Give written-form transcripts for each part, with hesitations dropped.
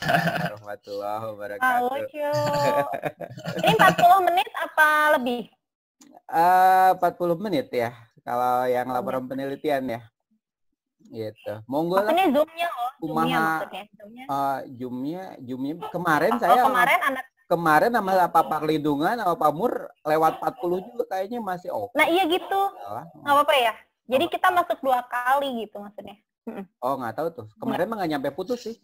warahmatullahi Pak wabarakatuh. Ucu. Ini 40 menit apa lebih? 40 menit ya, kalau yang laporan penelitian ya. Gitu. Monggo lah. Maksudnya Zoom-nya loh, Zoom-nya Kumaha maksudnya. Zoom-nya kemarin saya kemarin sama Pak Perlindungan sama Pak Mur lewat 40 juga kayaknya masih oke. Nah, iya gitu. Nggak apa-apa ya. Jadi kita masuk 2 kali gitu maksudnya. Oh, nggak tahu tuh. Kemarin mah nggak nyampe putus sih.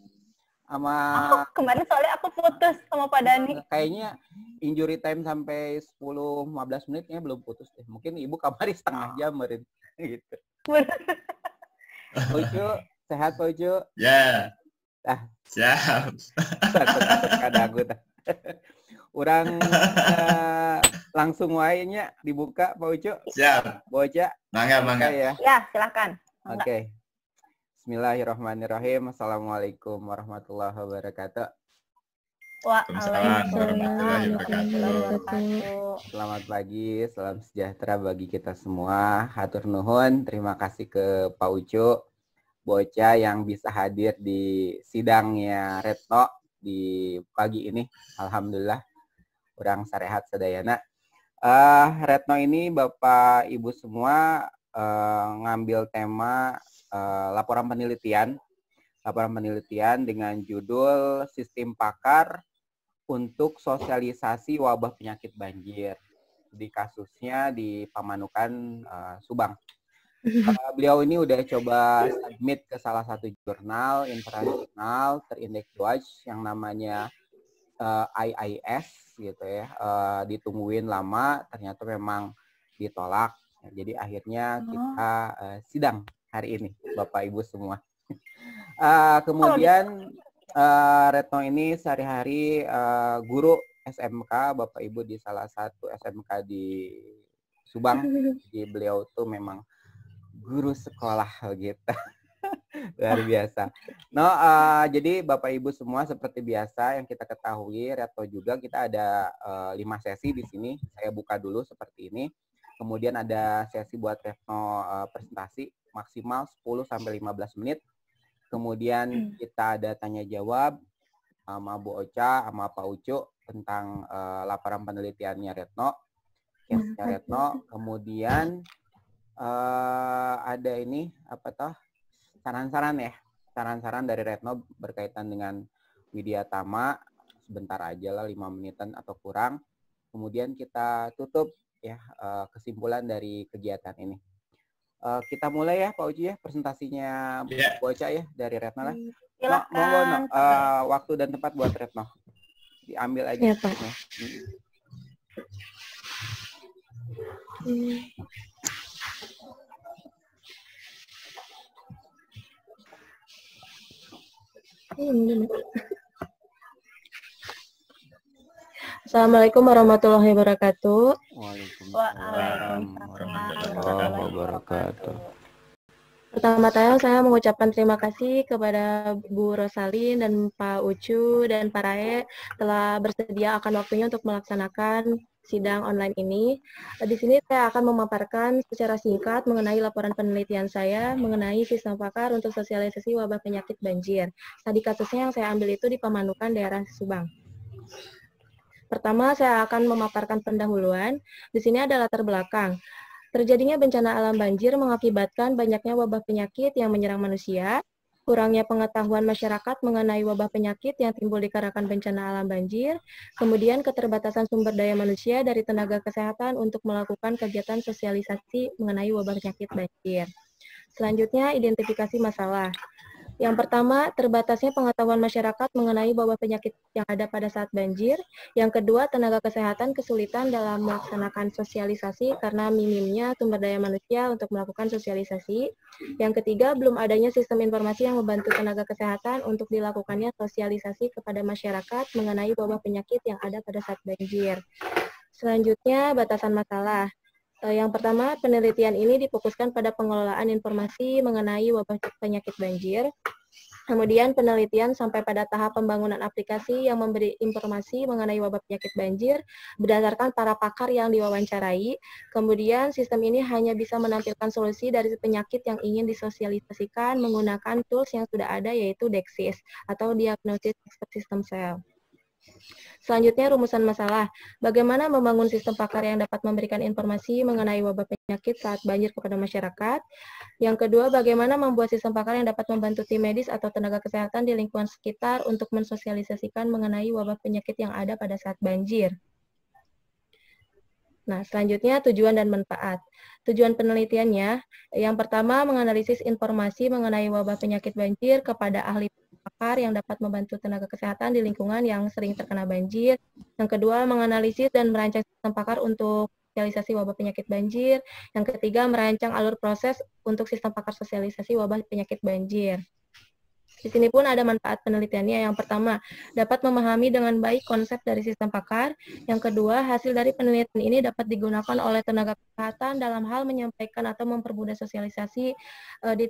Sama kemarin soalnya aku putus sama Pak Dani. Kayaknya injury time sampai 10-15 menitnya belum putus deh. Mungkin Ibu kamari setengah jam meureun gitu. Pak Ucu, sehat Pak Ucu? Ya. Siap. Takut kadagu tah. Urang langsung wae nya dibuka Pak Ucu. Siap. Boca. Mangga. Ya, silakan. Oke. Bismillahirrahmanirrahim. Assalamualaikum warahmatullahi wabarakatuh. Waalaikumsalam warahmatullahi wabarakatuh. Selamat pagi, salam sejahtera bagi kita semua. Hatur nuhun, terima kasih ke Pak Ucu, Boca yang bisa hadir di sidangnya Retno di pagi ini. Alhamdulillah, urang sarehat sadayana. Retno ini Bapak Ibu semua ngambil tema laporan penelitian dengan judul Sistem Pakar untuk Sosialisasi Wabah Penyakit Banjir. Di kasusnya di Pamanukan, Subang. Beliau ini udah coba submit ke salah satu jurnal internasional terindeks WASH yang namanya IIS gitu ya. Ditungguin lama, ternyata memang ditolak. Jadi akhirnya kita sidang hari ini, Bapak Ibu semua. Kemudian Retno ini sehari-hari guru SMK, Bapak Ibu di salah satu SMK di Subang. Jadi beliau tuh memang guru sekolah gitu. Luar biasa. Jadi Bapak Ibu semua seperti biasa yang kita ketahui, Retno juga kita ada 5 sesi di sini. Saya buka dulu seperti ini. Kemudian ada sesi buat Retno presentasi maksimal 10-15 menit. Kemudian kita ada tanya jawab sama Bu Ocha sama Pak Ucu tentang laporan penelitiannya Retno, case-nya Retno. Kemudian ada ini saran-saran dari Retno berkaitan dengan Widya Tama, sebentar aja lah 5 menitan atau kurang. Kemudian kita tutup ya kesimpulan dari kegiatan ini. Kita mulai ya Pak Uci ya presentasinya Boca ya dari Retno lah. Silakan. Waktu dan tempat buat Retno. Diambil aja. Ya, Pak. Assalamualaikum warahmatullahi wabarakatuh. Waalaikumsalam warahmatullahi wabarakatuh. Pertama-tama saya mengucapkan terima kasih kepada Bu Rosalin dan Pak Ucu dan Pak Rae telah bersedia akan waktunya untuk melaksanakan sidang online ini. Di sini saya akan memaparkan secara singkat mengenai laporan penelitian saya mengenai sistem pakar untuk sosialisasi wabah penyakit banjir. Tadi kasusnya yang saya ambil itu di Pamanukan, daerah Subang. Pertama, saya akan memaparkan pendahuluan. Di sini ada latar belakang. Terjadinya bencana alam banjir mengakibatkan banyaknya wabah penyakit yang menyerang manusia, kurangnya pengetahuan masyarakat mengenai wabah penyakit yang timbul dikarenakan bencana alam banjir, kemudian keterbatasan sumber daya manusia dari tenaga kesehatan untuk melakukan kegiatan sosialisasi mengenai wabah penyakit banjir. Selanjutnya, identifikasi masalah. Yang pertama, terbatasnya pengetahuan masyarakat mengenai wabah penyakit yang ada pada saat banjir. Yang kedua, tenaga kesehatan kesulitan dalam melaksanakan sosialisasi karena minimnya sumber daya manusia untuk melakukan sosialisasi. Yang ketiga, belum adanya sistem informasi yang membantu tenaga kesehatan untuk dilakukannya sosialisasi kepada masyarakat mengenai wabah penyakit yang ada pada saat banjir. Selanjutnya, batasan masalah. Yang pertama, penelitian ini difokuskan pada pengelolaan informasi mengenai wabah penyakit banjir. Kemudian penelitian sampai pada tahap pembangunan aplikasi yang memberi informasi mengenai wabah penyakit banjir berdasarkan para pakar yang diwawancarai. Kemudian sistem ini hanya bisa menampilkan solusi dari penyakit yang ingin disosialisasikan menggunakan tools yang sudah ada, yaitu DEXIS atau Diagnosis Expert System Cell. Selanjutnya, rumusan masalah. Bagaimana membangun sistem pakar yang dapat memberikan informasi mengenai wabah penyakit saat banjir kepada masyarakat. Yang kedua, bagaimana membuat sistem pakar yang dapat membantu tim medis atau tenaga kesehatan di lingkungan sekitar untuk mensosialisasikan mengenai wabah penyakit yang ada pada saat banjir. Nah, selanjutnya tujuan dan manfaat. Tujuan penelitiannya, yang pertama menganalisis informasi mengenai wabah penyakit banjir kepada ahli pakar yang dapat membantu tenaga kesehatan di lingkungan yang sering terkena banjir. Yang kedua, menganalisis dan merancang sistem pakar untuk sosialisasi wabah penyakit banjir. Yang ketiga, merancang alur proses untuk sistem pakar sosialisasi wabah penyakit banjir. Di sini pun ada manfaat penelitiannya. Yang pertama, dapat memahami dengan baik konsep dari sistem pakar. Yang kedua, hasil dari penelitian ini dapat digunakan oleh tenaga kesehatan dalam hal menyampaikan atau mempermudah sosialisasi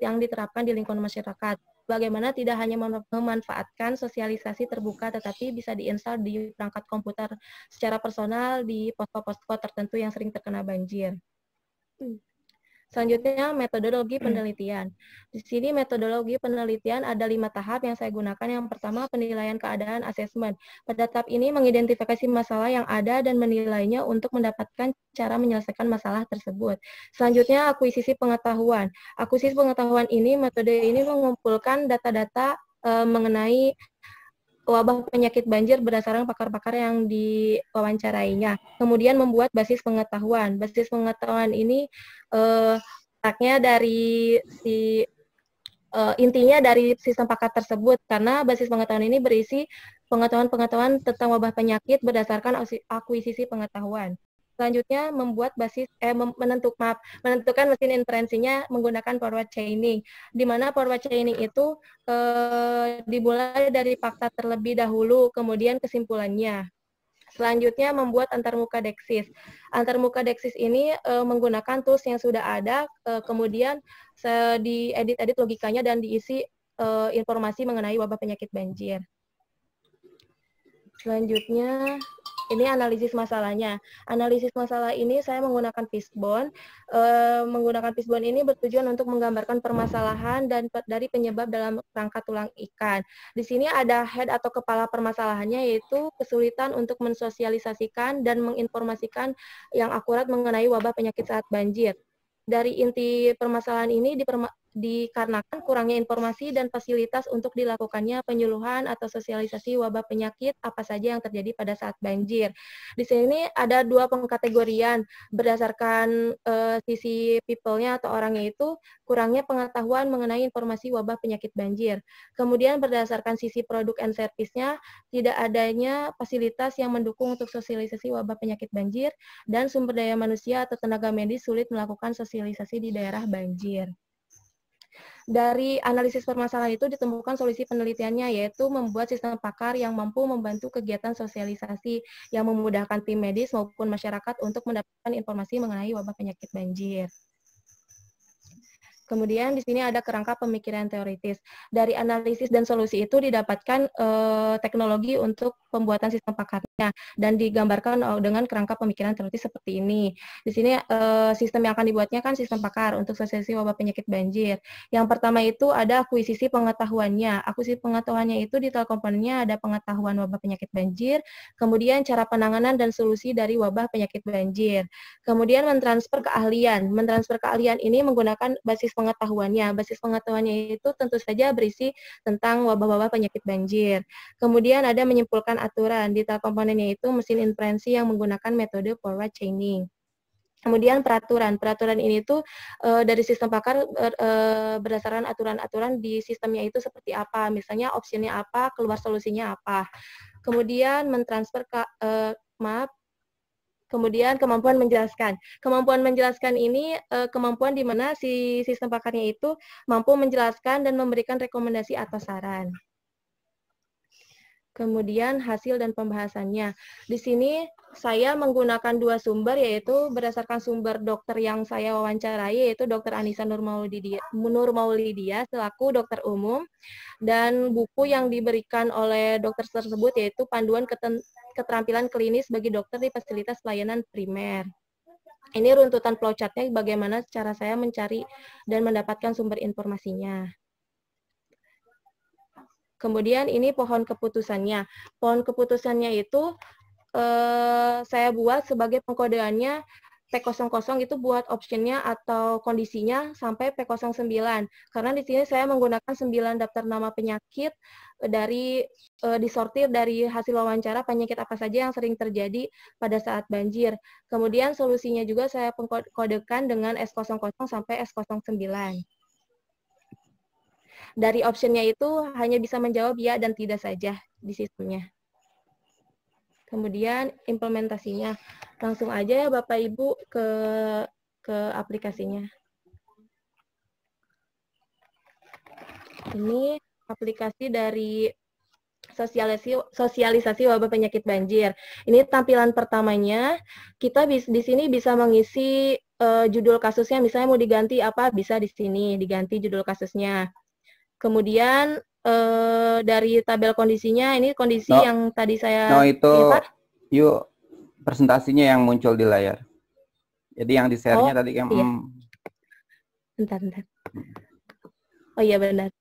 yang diterapkan di lingkungan masyarakat. Bagaimana tidak hanya memanfaatkan sosialisasi terbuka, tetapi bisa diinstal di perangkat komputer secara personal di posko-posko tertentu yang sering terkena banjir. Selanjutnya, metodologi penelitian. Di sini metodologi penelitian ada 5 tahap yang saya gunakan. Yang pertama, penilaian keadaan asesmen. Pada tahap ini mengidentifikasi masalah yang ada dan menilainya untuk mendapatkan cara menyelesaikan masalah tersebut. Selanjutnya, akuisisi pengetahuan. Akuisisi pengetahuan ini, metode ini mengumpulkan data-data mengenai wabah penyakit banjir berdasarkan pakar-pakar yang diwawancarainya. Kemudian membuat basis pengetahuan. Basis pengetahuan ini intinya dari sistem pakar tersebut, karena basis pengetahuan ini berisi pengetahuan-pengetahuan tentang wabah penyakit berdasarkan akuisisi pengetahuan. Selanjutnya menentukan mesin inferensinya menggunakan forward chaining, di mana forward chaining itu dimulai dari fakta terlebih dahulu, kemudian kesimpulannya. Selanjutnya membuat antarmuka DEXIS. Antarmuka DEXIS ini menggunakan tools yang sudah ada, kemudian diedit-edit logikanya dan diisi informasi mengenai wabah penyakit banjir. Selanjutnya, ini analisis masalahnya. Analisis masalah ini saya menggunakan fishbone. Menggunakan fishbone ini bertujuan untuk menggambarkan permasalahan dan dari penyebab dalam kerangka tulang ikan. Di sini ada head atau kepala permasalahannya, yaitu kesulitan untuk mensosialisasikan dan menginformasikan yang akurat mengenai wabah penyakit saat banjir. Dari inti permasalahan ini dikarenakan kurangnya informasi dan fasilitas untuk dilakukannya penyuluhan atau sosialisasi wabah penyakit apa saja yang terjadi pada saat banjir. Di sini ada 2 pengkategorian berdasarkan sisi people-nya atau orangnya, itu kurangnya pengetahuan mengenai informasi wabah penyakit banjir. Kemudian berdasarkan sisi produk and service-nya, tidak adanya fasilitas yang mendukung untuk sosialisasi wabah penyakit banjir, dan sumber daya manusia atau tenaga medis sulit melakukan sosialisasi di daerah banjir. Dari analisis permasalahan itu ditemukan solusi penelitiannya, yaitu membuat sistem pakar yang mampu membantu kegiatan sosialisasi yang memudahkan tim medis maupun masyarakat untuk mendapatkan informasi mengenai wabah penyakit banjir. Kemudian di sini ada kerangka pemikiran teoritis. Dari analisis dan solusi itu didapatkan teknologi untuk pembuatan sistem pakarnya dan digambarkan dengan kerangka pemikiran teoritis seperti ini. Di sini sistem yang akan dibuatnya kan sistem pakar untuk sosialisasi wabah penyakit banjir. Yang pertama itu ada akuisisi pengetahuannya. Akuisisi pengetahuannya itu di dalam komponennya ada pengetahuan wabah penyakit banjir, kemudian cara penanganan dan solusi dari wabah penyakit banjir. Kemudian mentransfer keahlian. Mentransfer keahlian ini menggunakan basis pengetahuannya. Basis pengetahuannya itu tentu saja berisi tentang wabah-wabah penyakit banjir. Kemudian ada menyimpulkan aturan. Di tahap komponennya itu mesin inferensi yang menggunakan metode forward chaining. Kemudian peraturan. Peraturan ini tuh dari sistem pakar berdasarkan aturan-aturan di sistemnya itu seperti apa. Misalnya opsinya apa, keluar solusinya apa. Kemudian mentransfer kemudian kemampuan menjelaskan. Kemampuan menjelaskan ini kemampuan di mana si sistem pakarnya itu mampu menjelaskan dan memberikan rekomendasi atau saran. Kemudian hasil dan pembahasannya. Di sini saya menggunakan 2 sumber, yaitu berdasarkan sumber dokter yang saya wawancarai, yaitu Dr. Anissa Nurmaulidia selaku dokter umum, dan buku yang diberikan oleh dokter tersebut yaitu Panduan Keterampilan Klinis bagi Dokter di Fasilitas Pelayanan Primer. Ini runtutan flowchart-nya bagaimana cara saya mencari dan mendapatkan sumber informasinya. Kemudian ini pohon keputusannya. Pohon keputusannya itu saya buat sebagai pengkodeannya P00 itu buat optionnya atau kondisinya sampai P09. Karena di sini saya menggunakan 9 daftar nama penyakit dari disortir dari hasil wawancara penyakit apa saja yang sering terjadi pada saat banjir. Kemudian solusinya juga saya pengkodekan dengan S00 sampai S09. Dari optionnya itu hanya bisa menjawab ya dan tidak saja di sistemnya. Kemudian implementasinya. Langsung aja ya Bapak Ibu ke aplikasinya. Ini aplikasi dari sosialisasi wabah penyakit banjir. Ini tampilan pertamanya. Kita di sini bisa mengisi judul kasusnya, misalnya mau diganti apa, bisa di sini diganti judul kasusnya. Kemudian dari tabel kondisinya, ini kondisi yang tadi saya... itu yuk presentasinya yang muncul di layar. Jadi yang di share-nya tadi kan... Iya. Bentar. Oh iya benar.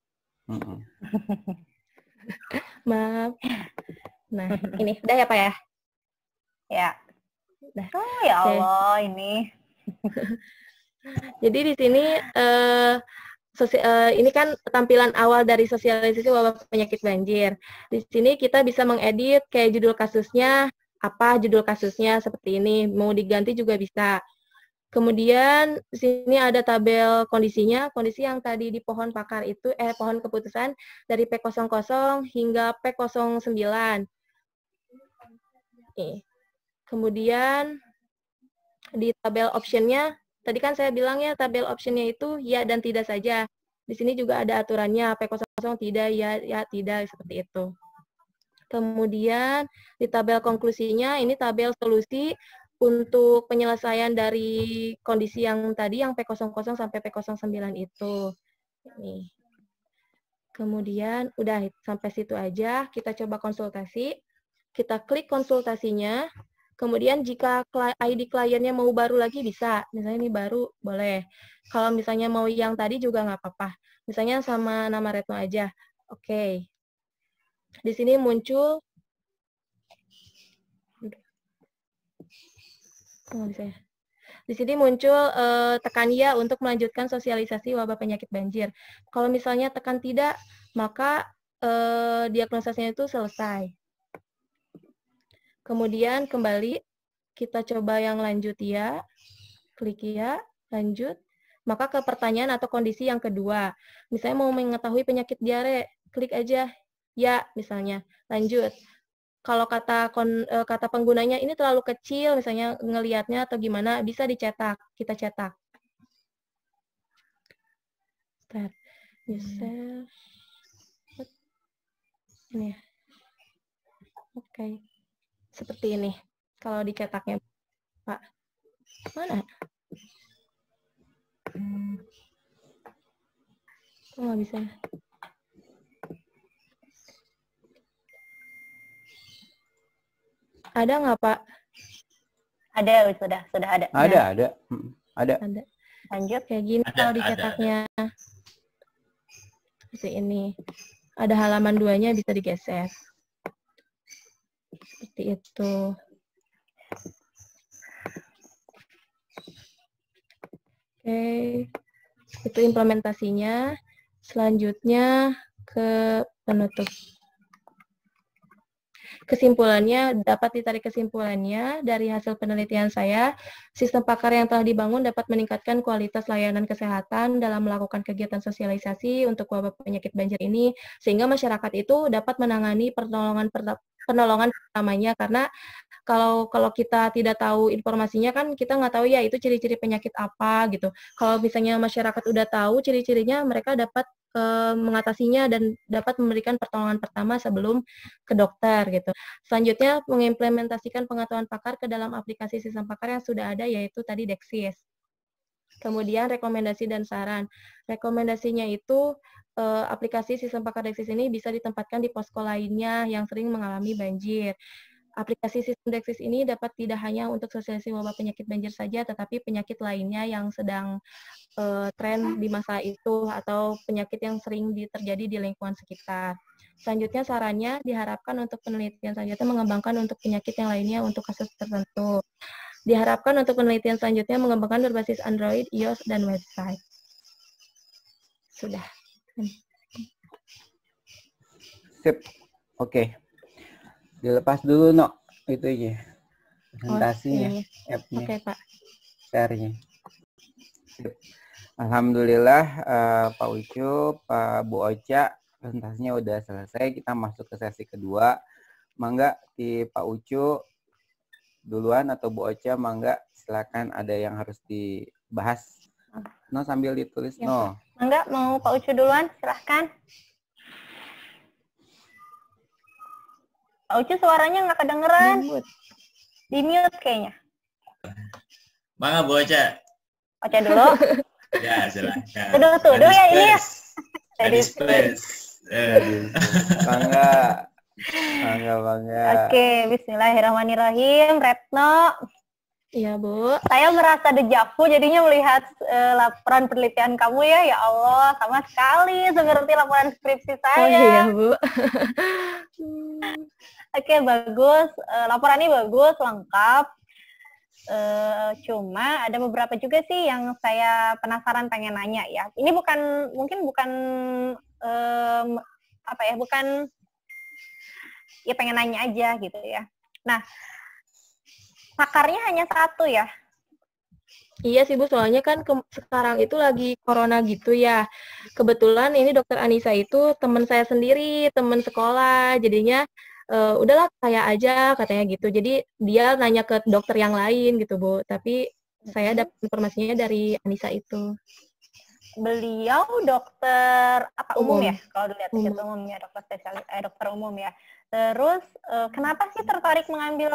Maaf. Nah, ini udah ya Pak ya? Ya. Udah. Oh ya Allah, ini. Jadi di sini ini kan tampilan awal dari sosialisasi wabah penyakit banjir. Di sini kita bisa mengedit kayak judul kasusnya, apa judul kasusnya seperti ini. Mau diganti juga bisa. Kemudian di sini ada tabel kondisinya. Kondisi yang tadi di pohon pakar itu, pohon keputusan dari P00 hingga P09. Kemudian di tabel optionnya, tadi kan saya bilang ya tabel optionnya itu ya dan tidak saja. Di sini juga ada aturannya, P00 tidak, ya tidak, seperti itu. Kemudian di tabel konklusinya, ini tabel solusi untuk penyelesaian dari kondisi yang tadi, yang P00 sampai P09 itu. Nih. Kemudian udah sampai situ aja, kita coba konsultasi. Kita klik konsultasinya. Kemudian jika ID kliennya mau baru lagi bisa, misalnya ini baru boleh. Kalau misalnya mau yang tadi juga nggak apa-apa. Misalnya sama nama Retno aja. Oke. Di sini muncul, di sini muncul tekan ya untuk melanjutkan sosialisasi wabah penyakit banjir. Kalau misalnya tekan tidak, maka diagnosisnya itu selesai. Kemudian kembali, kita coba yang lanjut ya, klik ya, lanjut. Maka ke pertanyaan atau kondisi yang kedua. Misalnya mau mengetahui penyakit diare, klik aja ya misalnya, lanjut. Kalau kata penggunanya ini terlalu kecil, misalnya ngelihatnya atau gimana, bisa dicetak, kita cetak. Start. User. Ini ya. Oke. Seperti ini. Kalau dicetaknya, Pak. Mana? Oh, nggak bisa. Ada nggak, Pak? Ada, sudah ada. Ada. Lanjut. Kayak gini kalau dicetaknya. Seperti ini. Ada halaman 2-nya bisa digeser. Seperti itu. Oke. Itu implementasinya. Selanjutnya ke penutup. Kesimpulannya, dapat ditarik kesimpulannya dari hasil penelitian saya, sistem pakar yang telah dibangun dapat meningkatkan kualitas layanan kesehatan dalam melakukan kegiatan sosialisasi untuk wabah penyakit banjir ini, sehingga masyarakat itu dapat menangani penolongan pertamanya, karena Kalau kita tidak tahu informasinya kan kita nggak tahu ya itu ciri-ciri penyakit apa gitu. Kalau misalnya masyarakat udah tahu ciri-cirinya, mereka dapat mengatasinya dan dapat memberikan pertolongan pertama sebelum ke dokter gitu. Selanjutnya, mengimplementasikan pengetahuan pakar ke dalam aplikasi sistem pakar yang sudah ada, yaitu tadi Dexis. Kemudian rekomendasi dan saran. Rekomendasinya itu aplikasi sistem pakar Dexis ini bisa ditempatkan di posko lainnya yang sering mengalami banjir. Aplikasi sistem Dexis ini dapat tidak hanya untuk sosialisasi wabah penyakit banjir saja, tetapi penyakit lainnya yang sedang tren di masa itu atau penyakit yang sering terjadi di lingkungan sekitar. Selanjutnya sarannya diharapkan untuk penelitian selanjutnya mengembangkan untuk penyakit yang lainnya untuk kasus tertentu. Diharapkan untuk penelitian selanjutnya mengembangkan berbasis Android, iOS, dan website. Sudah. Sip. Oke. Dilepas dulu, No. Itu aja. Presentasinya, app-nya. Oke, Pak. Share-nya. Sip. Alhamdulillah, Pak Ucu, Pak Bu Ocha, presentasinya udah selesai. Kita masuk ke sesi kedua. Mangga di Pak Ucu duluan atau Bu Ocha, mangga silakan, ada yang harus dibahas. No, sambil ditulis, ya, No. Mangga, mau Pak Ucu duluan, silahkan. Pak Ucu suaranya nggak kedengeran. Di mute kayaknya. Mangga Bu Ocha. Ocha dulu. Ya, silakan. Duduk ya ini ya. Ladies first. Bangga. Oke, bismillahirrahmanirrahim. Retno. Iya, Bu. Saya merasa dejavu jadinya melihat laporan penelitian kamu ya. Ya Allah, sama sekali seperti laporan skripsi saya. Oh iya, Bu. Oke, bagus. Laporannya bagus, lengkap. Cuma ada beberapa juga sih yang saya penasaran pengen nanya ya. Ini mungkin bukan bukan ya pengen nanya aja gitu ya. Nah, pakarnya hanya satu ya. Iya sih Bu, soalnya kan sekarang itu lagi corona gitu ya. Kebetulan ini Dokter Anissa itu teman saya sendiri, teman sekolah, jadinya udahlah saya aja katanya gitu. Jadi dia nanya ke dokter yang lain gitu Bu. Tapi saya dapat informasinya dari Anissa itu. Beliau dokter umum ya? Kalau dilihat umum. Umumnya dokter umum ya. Terus kenapa sih tertarik mengambil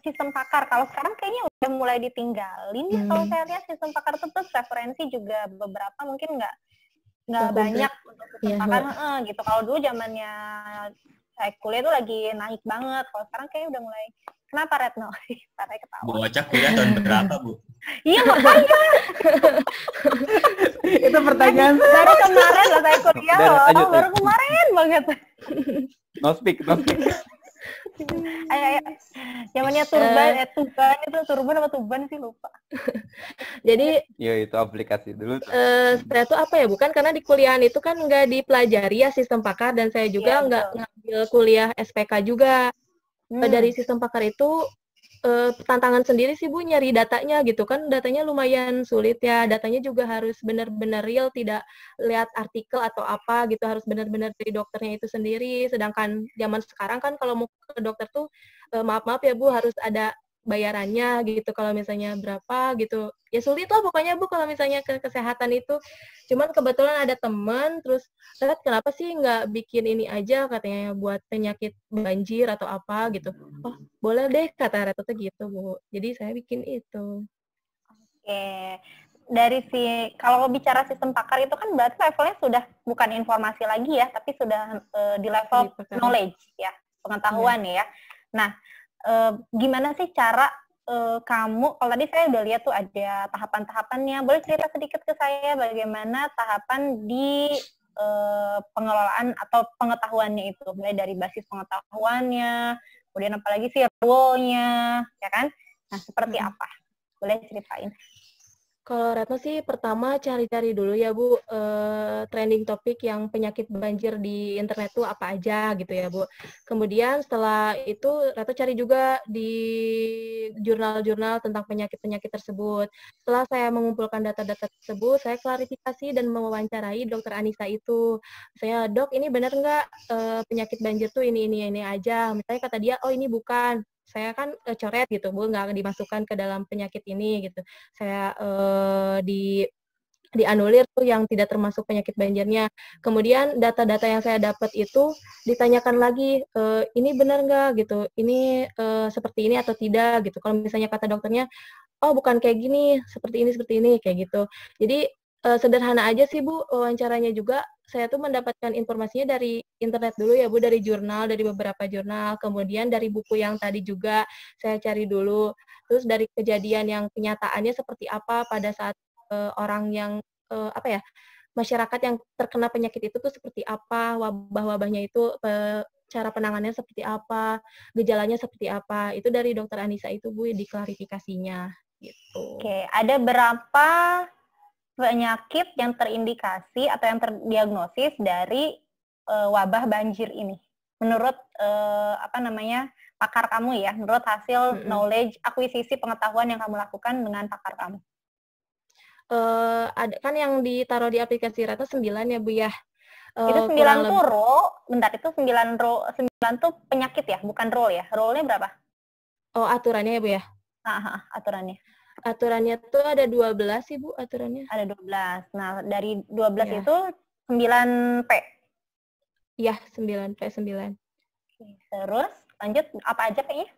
sistem pakar? Kalau sekarang kayaknya udah mulai ditinggalin ya. Kalau saya lihat sistem pakar itu terus referensi juga beberapa mungkin nggak banyak untuk sistem pakar gitu. Kalau dulu zamannya saya kuliah tuh lagi naik banget. Kalau sekarang kayaknya udah mulai. Kenapa Retno? Saya ketawa. Bu Ocha kuliah tahun berapa, Bu? Iya makanya. Itu pertanyaan baru kemarin lah saya kuliah loh. Baru kemarin banget. No speak. Ayo. Zamannya turban apa tuban sih lupa. Jadi ya itu aplikasi dulu. Saya tuh apa ya, bukan karena di kuliahan itu kan nggak dipelajari ya sistem pakar, dan saya juga nggak ngambil kuliah SPK juga. Dari sistem pakar itu tantangan sendiri sih Bu, nyari datanya gitu kan, datanya lumayan sulit ya, datanya juga harus benar-benar real, tidak lihat artikel atau apa gitu, harus benar-benar dari dokternya itu sendiri. Sedangkan zaman sekarang kan kalau mau ke dokter tuh maaf ya Bu, harus ada bayarannya gitu, kalau misalnya berapa gitu ya, sulit lah pokoknya Bu kalau misalnya ke kesehatan itu. Cuman kebetulan ada teman, terus Red kenapa sih nggak bikin ini aja katanya buat penyakit banjir atau apa gitu. Oh boleh deh kata Red tuh gitu Bu, jadi saya bikin itu. Oke, dari kalau bicara sistem pakar itu kan berarti levelnya sudah bukan informasi lagi ya, tapi sudah di level knowledge ya, pengetahuan ya. Nah, gimana sih cara kamu, kalau tadi saya udah lihat tuh ada tahapan-tahapannya, boleh cerita sedikit ke saya bagaimana tahapan di pengelolaan atau pengetahuannya itu, mulai dari basis pengetahuannya, kemudian apalagi sih role-nya, ya kan? Nah, seperti apa? Boleh ceritain? Kalau Retno sih pertama cari-cari dulu ya Bu, trending topik yang penyakit banjir di internet tuh apa aja gitu ya Bu. Kemudian setelah itu Retno cari juga di jurnal-jurnal tentang penyakit-penyakit tersebut. Setelah saya mengumpulkan data-data tersebut, saya klarifikasi dan mewawancarai Dokter Anissa itu. Saya, Dok ini benar nggak penyakit banjir tuh ini aja? Misalnya kata dia, oh ini bukan. saya kan coret gitu Bu, nggak dimasukkan ke dalam penyakit ini gitu. Saya dianulir tuh yang tidak termasuk penyakit banjirnya. Kemudian data-data yang saya dapat itu ditanyakan lagi, ini benar nggak gitu, ini seperti ini atau tidak gitu. Kalau misalnya kata dokternya, oh bukan kayak gini, seperti ini, kayak gitu. Jadi sederhana aja sih Bu, wawancaranya juga. Saya tuh mendapatkan informasinya dari internet dulu ya Bu, dari jurnal, dari beberapa jurnal, kemudian dari buku yang tadi juga saya cari dulu. Terus dari kejadian yang kenyataannya seperti apa pada saat orang yang masyarakat yang terkena penyakit itu tuh seperti apa, wabah-wabahnya itu cara penanganannya seperti apa, gejalanya seperti apa. Itu dari Dokter Anissa itu Bu diklarifikasinya gitu. Oke, ada berapa penyakit yang terindikasi atau yang terdiagnosis dari wabah banjir ini? Menurut pakar kamu ya, menurut hasil knowledge, akuisisi pengetahuan yang kamu lakukan dengan pakar kamu. Ada kan yang ditaruh di aplikasi Rata 9 ya Bu ya. Itu 9 tuh itu 9 tuh penyakit ya, bukan role ya. Role-nya berapa? Oh, aturannya ya Bu ya? Aturannya. Aturannya tuh ada 12 sih Bu, aturannya. Ada 12. Nah, dari 12 ya. Itu 9P. Iya, 9P, 9. Terus, lanjut, apa aja P-nya?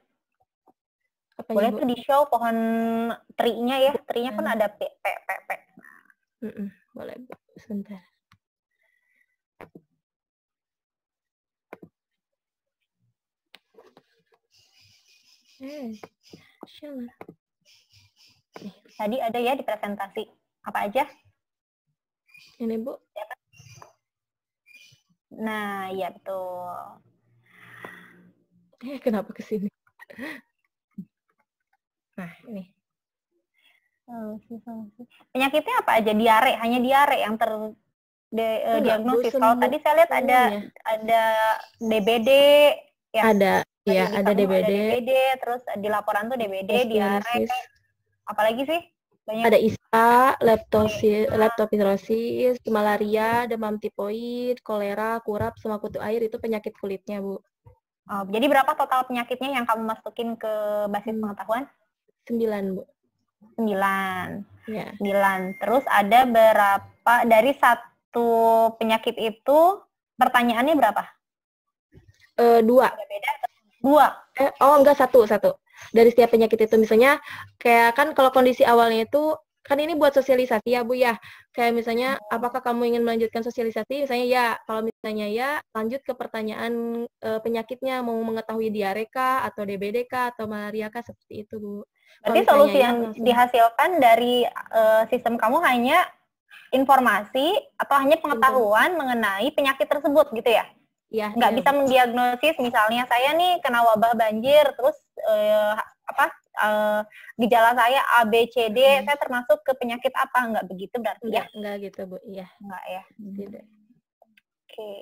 Apanya, boleh Bu? tuh di-show pohon tri-nya ya. Tri-nya kan ada P. Boleh Bu, sebentar. Tadi ada ya di presentasi. Apa aja? Ini Bu. Nah, iya betul. Kenapa kesini? Nah, ini. Penyakitnya apa aja? Diare, hanya diare yang terdiagnosis. Kalau tadi saya lihat ada DBD. Ya. Ada, ya, ada DBD. Ada DBD, terus di laporan tuh DBD, diare. Apalagi sih? Banyak. Ada ISA, leptospirosis, malaria, demam tipoid, kolera, kurap, sama kutu air, itu penyakit kulitnya, Bu. Oh, jadi berapa total penyakitnya yang kamu masukin ke basis pengetahuan? 9, Bu. 9. Ya. 9. Terus ada berapa, dari satu penyakit itu, pertanyaannya berapa? 2. Beda? 2? Enggak, 1. Dari setiap penyakit itu, misalnya kayak kan kalau kondisi awalnya itu kan ini buat sosialisasi ya Bu ya, kayak misalnya apakah kamu ingin melanjutkan sosialisasi, misalnya ya, kalau misalnya ya lanjut ke pertanyaan penyakitnya, mau mengetahui diare kah atau DBD kah atau malaria kah, seperti itu Bu. Berarti solusi yang dihasilkan dari sistem kamu hanya informasi atau hanya pengetahuan mengenai penyakit tersebut gitu ya? Iya. Nggak bisa mendiagnosis, misalnya saya nih kena wabah banjir, terus gejala saya A, B, C, D, saya termasuk ke penyakit apa? Nggak begitu berarti ya? Nggak gitu Bu, iya. Nggak ya? Tidak. Oke.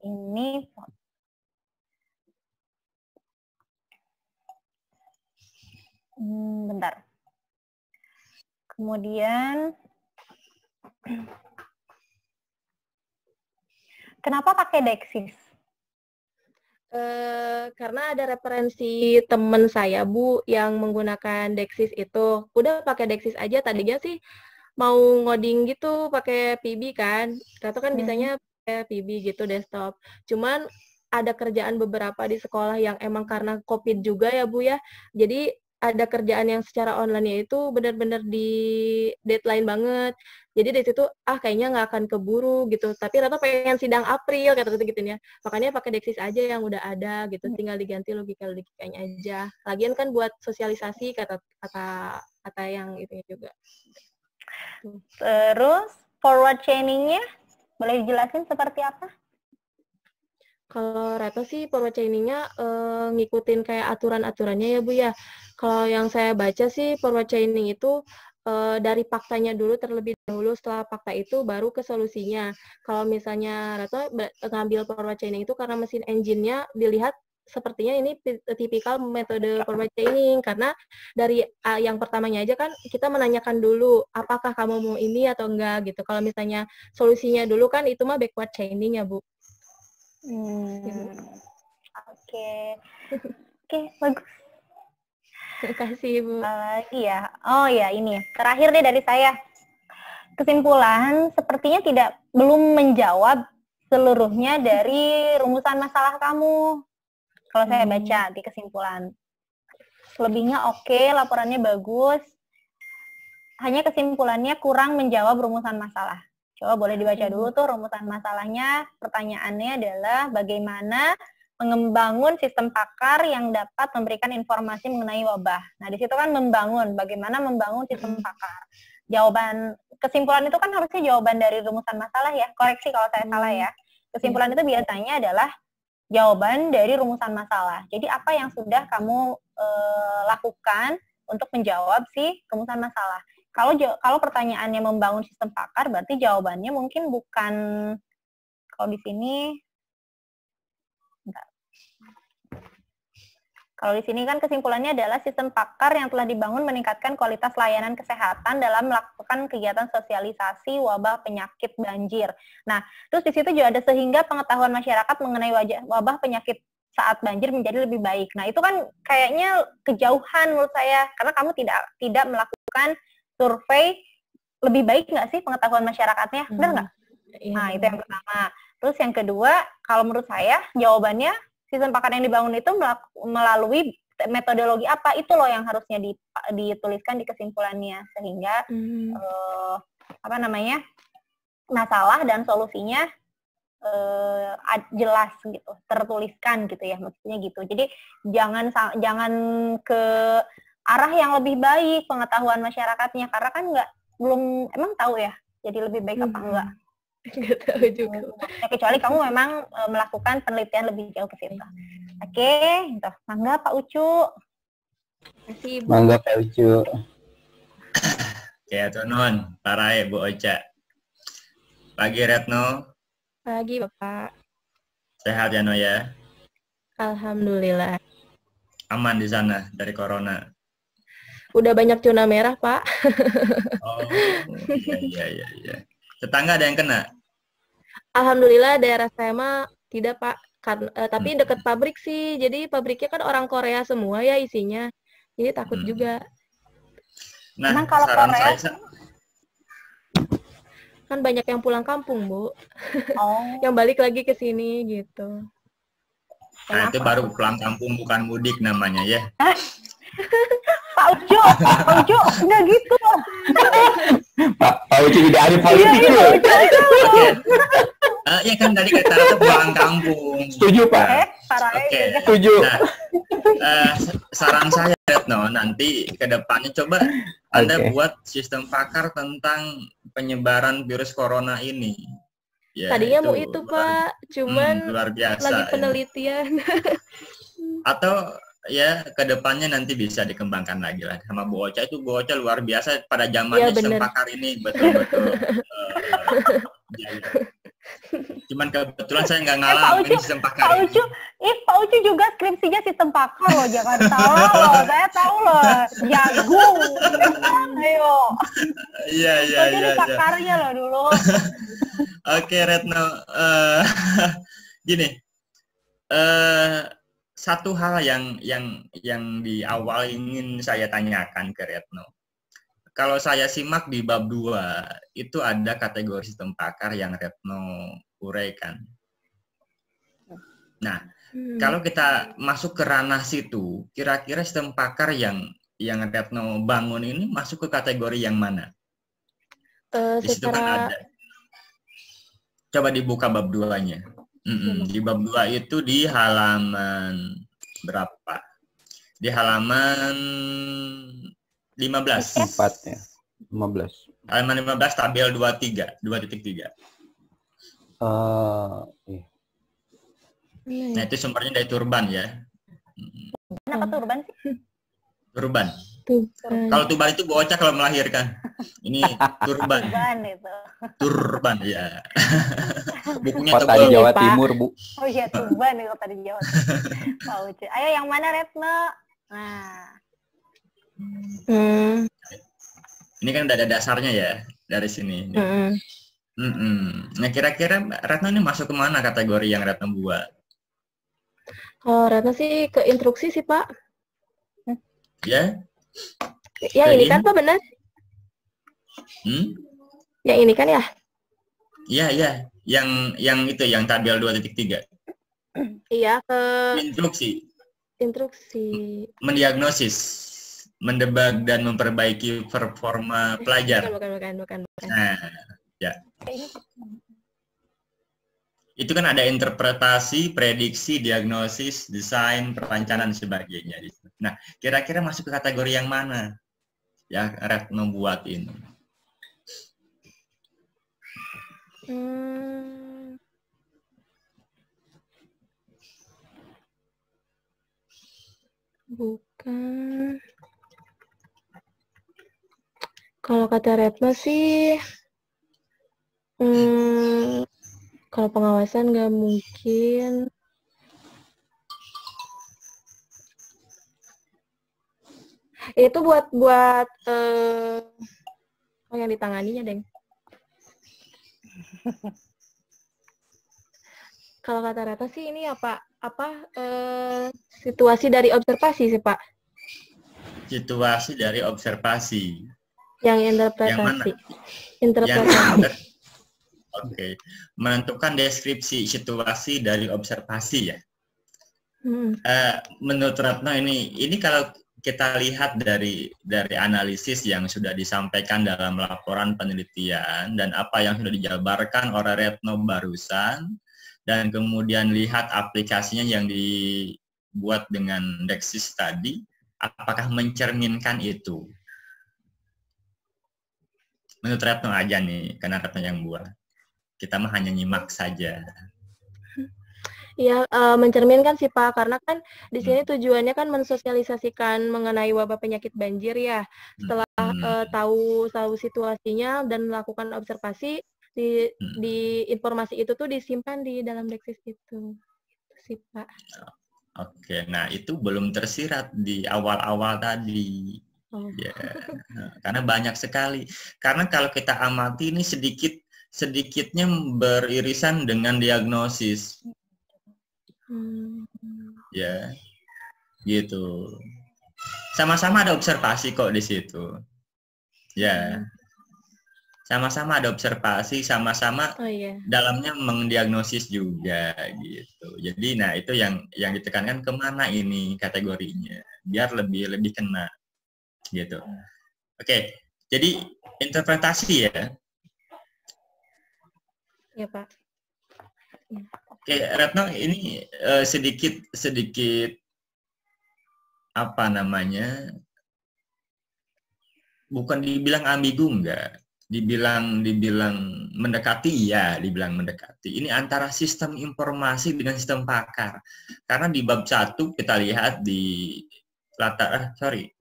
Ini bentar. Kemudian kenapa pakai Dexis? Karena ada referensi temen saya Bu yang menggunakan Dexis itu. Udah pakai Dexis aja, tadinya sih mau ngoding gitu pakai PB kan. Atau kan bisanya pakai PB gitu desktop. Cuman ada kerjaan beberapa di sekolah yang emang karena COVID juga ya Bu ya. Jadi ada kerjaan yang secara online itu benar-benar di deadline banget. Jadi dari situ kayaknya nggak akan keburu gitu. Tapi Rata pengen sidang April kata gitu ya. Makanya pakai Dexis aja yang udah ada gitu. Tinggal diganti logikanya aja. Lagian kan buat sosialisasi kata yang itu juga. Terus forward chaining-nya boleh dijelasin seperti apa? Kalau Rata sih forward chaining-nya ngikutin kayak aturan-aturannya ya Bu ya. Kalau yang saya baca sih forward chaining itu dari faktanya dulu terlebih dahulu, setelah fakta itu baru ke solusinya. Kalau misalnya Rata ngambil forward chaining itu karena mesin engine-nya dilihat sepertinya ini tipikal metode forward chaining, karena dari yang pertamanya aja kan kita menanyakan dulu apakah kamu mau ini atau enggak gitu. Kalau misalnya solusinya dulu kan itu mah backward chaining ya Bu. Oke. Oke, bagus. Terima kasih, Bu. Lagi ya. Oh ya, ini terakhir deh dari saya. Kesimpulan sepertinya belum menjawab seluruhnya dari rumusan masalah kamu. Kalau saya baca di kesimpulan. Lebihnya oke, laporannya bagus. Hanya kesimpulannya kurang menjawab rumusan masalah. Coba boleh dibaca dulu tuh rumusan masalahnya. Pertanyaannya adalah bagaimana membangun sistem pakar yang dapat memberikan informasi mengenai wabah. Nah, di situ kan membangun, bagaimana membangun sistem pakar. Jawaban, kesimpulan itu kan harusnya jawaban dari rumusan masalah ya. Koreksi kalau saya salah ya. Kesimpulan itu biasanya adalah jawaban dari rumusan masalah. Jadi apa yang sudah kamu lakukan untuk menjawab si rumusan masalah. Kalau pertanyaannya membangun sistem pakar, berarti jawabannya mungkin bukan, kalau di sini, kalau di sini kan kesimpulannya adalah sistem pakar yang telah dibangun meningkatkan kualitas layanan kesehatan dalam melakukan kegiatan sosialisasi wabah penyakit banjir. Nah, terus di situ juga ada sehingga pengetahuan masyarakat mengenai wabah penyakit saat banjir menjadi lebih baik. Nah, itu kan kayaknya kejauhan menurut saya, karena kamu tidak melakukan survei. Lebih baik nggak sih pengetahuan masyarakatnya? Benar nggak? Nah, itu yang pertama. Terus yang kedua, kalau menurut saya jawabannya sistem pakar yang dibangun itu melalui metodologi apa, itu loh yang harusnya dituliskan di kesimpulannya, sehingga masalah dan solusinya jelas gitu, tertuliskan gitu ya, maksudnya gitu. Jadi jangan ke arah yang lebih baik pengetahuan masyarakatnya, karena kan belum emang tahu ya, jadi lebih baik apa enggak. Nggak tahu juga. Ya, kecuali kamu memang melakukan penelitian lebih jauh ke situ. Oke, gitu. Mangga Pak Ucu. Terima kasih, Bu. Mangga Pak Ucu. Ya, Tunon, Parae, Bu Ocha. Pagi Retno, Pagi, Bapak. sehat ya No ya? Alhamdulillah. Aman di sana dari corona? Udah banyak zona merah, Pak. Oh, iya. Tetangga ada yang kena? Alhamdulillah daerah saya mah tidak, Pak. Tapi dekat pabrik sih. Jadi pabriknya kan orang Korea semua ya isinya. Jadi takut juga. Nah, Emang kalau saran Korea? saya, Kan banyak yang pulang kampung, Bu. Oh. Yang balik lagi ke sini gitu. nah itu baru pulang kampung, bukan mudik namanya ya. Pak Ucu, enggak gitu. Pak Ucu tidak ahli politik loh. Oke. Ya kan tadi kata Rata pulang kampung. Setuju, Pak. Oke. Setuju. Nah, saran saya Retno, nanti ke depannya coba Anda buat sistem pakar tentang penyebaran virus corona ini. Ya, Tadinya mau itu, Pak. Cuman luar biasa, lagi penelitian. Atau ya ke depannya nanti bisa dikembangkan lagi lah sama Bu Ocha. Itu Bu Ocha luar biasa pada zamannya sistem pakar ini, betul-betul. Ya. Cuman kebetulan saya nggak ngalamin sistem pakar. Pak Ucu juga skripsinya sistem pakar loh, jangan salah loh. Saya tahu loh, jagung. Ayo. Iya. Jadi pakarnya loh dulu. Oke, Retno. Gini. Satu hal yang di awal ingin saya tanyakan ke Retno. Kalau saya simak di bab 2, itu ada kategori sistem pakar yang Retno uraikan. Nah, kalau kita masuk ke ranah situ, kira-kira sistem pakar yang Retno bangun ini masuk ke kategori yang mana? Di situ kan ada. Coba dibuka bab 2-nya. Di bab 2 itu di halaman berapa? Di halaman 15. 4 ya. 15. Halaman 15 tabel 2.3. Nah, itu sumbernya dari Turban ya. Kenapa Turban sih? Turban. Kalau Turban itu bocah kalau melahirkan. Ini Turban. Turban ya. Bukunya kota di Jawa Timur, Bu. Oh iya, Turban nih kota di Jawa Timur. Ayo yang mana Retno? Nah. Ini kan udah ada dasarnya ya dari sini. Nah, kira-kira Retno ini masuk ke mana kategori yang Retno buat? Kalau Retno sih ke instruksi sih, Pak. Ya? Yang Ke ini kan, Pak, benar? Yang ini kan ya? Iya, iya. Yang itu, yang tabel 2.3. Iya, ke Instruksi. Mendiagnosis, mendebak dan memperbaiki performa pelajar. Bukan. Nah, ya. Itu kan ada interpretasi, prediksi, diagnosis, desain, perencanaan, dan sebagainya. Nah, kira-kira masuk ke kategori yang mana? Ya, Retno buat ini. Bukan. Kalau kata Retno sih, kalau pengawasan nggak mungkin. Itu buat yang ditanganinya, Deng. Kalau kata Retno sih ini situasi dari observasi sih, Pak. Situasi dari observasi. Yang interpretasi. Interpretasi. Oke. Menentukan deskripsi situasi dari observasi ya. Menurut Retno ini kalau kita lihat dari analisis yang sudah disampaikan dalam laporan penelitian dan apa yang sudah dijabarkan oleh Retno barusan, dan kemudian lihat aplikasinya yang dibuat dengan Dexis tadi, apakah mencerminkan itu? Menurut Retno aja nih, karena Retno yang buat. Kita mah hanya nyimak saja. Ya, mencerminkan sih Pak, karena kan di sini tujuannya kan mensosialisasikan mengenai wabah penyakit banjir ya. Setelah tahu situasinya dan melakukan observasi, di informasi itu tuh disimpan di dalam Dexis itu. Itu sih Pak. Oke, nah itu belum tersirat di awal-awal tadi. Ya, karena banyak sekali. Karena kalau kita amati ini sedikitnya beririsan dengan diagnosis. Ya, gitu. Sama-sama ada observasi kok di situ. Ya, sama-sama ada observasi, sama-sama dalamnya mendiagnosis juga gitu. Jadi, nah itu yang ditekankan kemana ini kategorinya, biar lebih kena, gitu. Oke, jadi interpretasi ya. Ya Pak. Oke, Retno, ini sedikit apa namanya? Bukan dibilang ambigu enggak, dibilang mendekati ya, dibilang mendekati. Ini antara sistem informasi dengan sistem pakar. Karena di bab 1 kita lihat di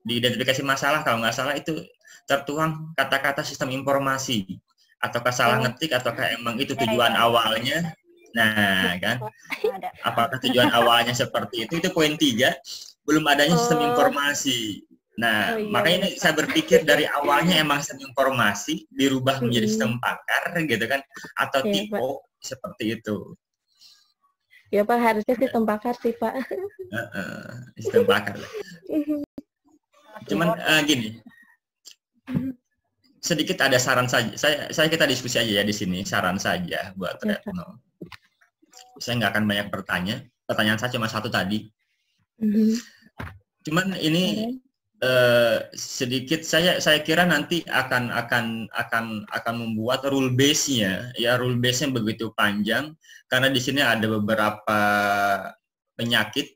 di identifikasi masalah kalau nggak salah itu tertuang kata-kata sistem informasi. Ataukah salah ngetik ataukah emang itu tujuan awalnya? Nah, kan? Apakah tujuan awalnya seperti itu? Itu poin 3, belum adanya sistem informasi. Nah, makanya ini saya berpikir dari awalnya emang sistem informasi dirubah menjadi sistem pakar gitu kan, atau tipe seperti itu. Ya Pak, harusnya sistem pakar sih Pak. Sistem pakar. Cuman gini, sedikit ada saran saja. Saya kita diskusi aja ya di sini, saran saja buat Retno. Saya nggak akan banyak pertanyaan saya cuma satu tadi. Cuman ini sedikit saya kira nanti akan membuat rule base-nya, ya rule base-nya begitu panjang karena di sini ada beberapa penyakit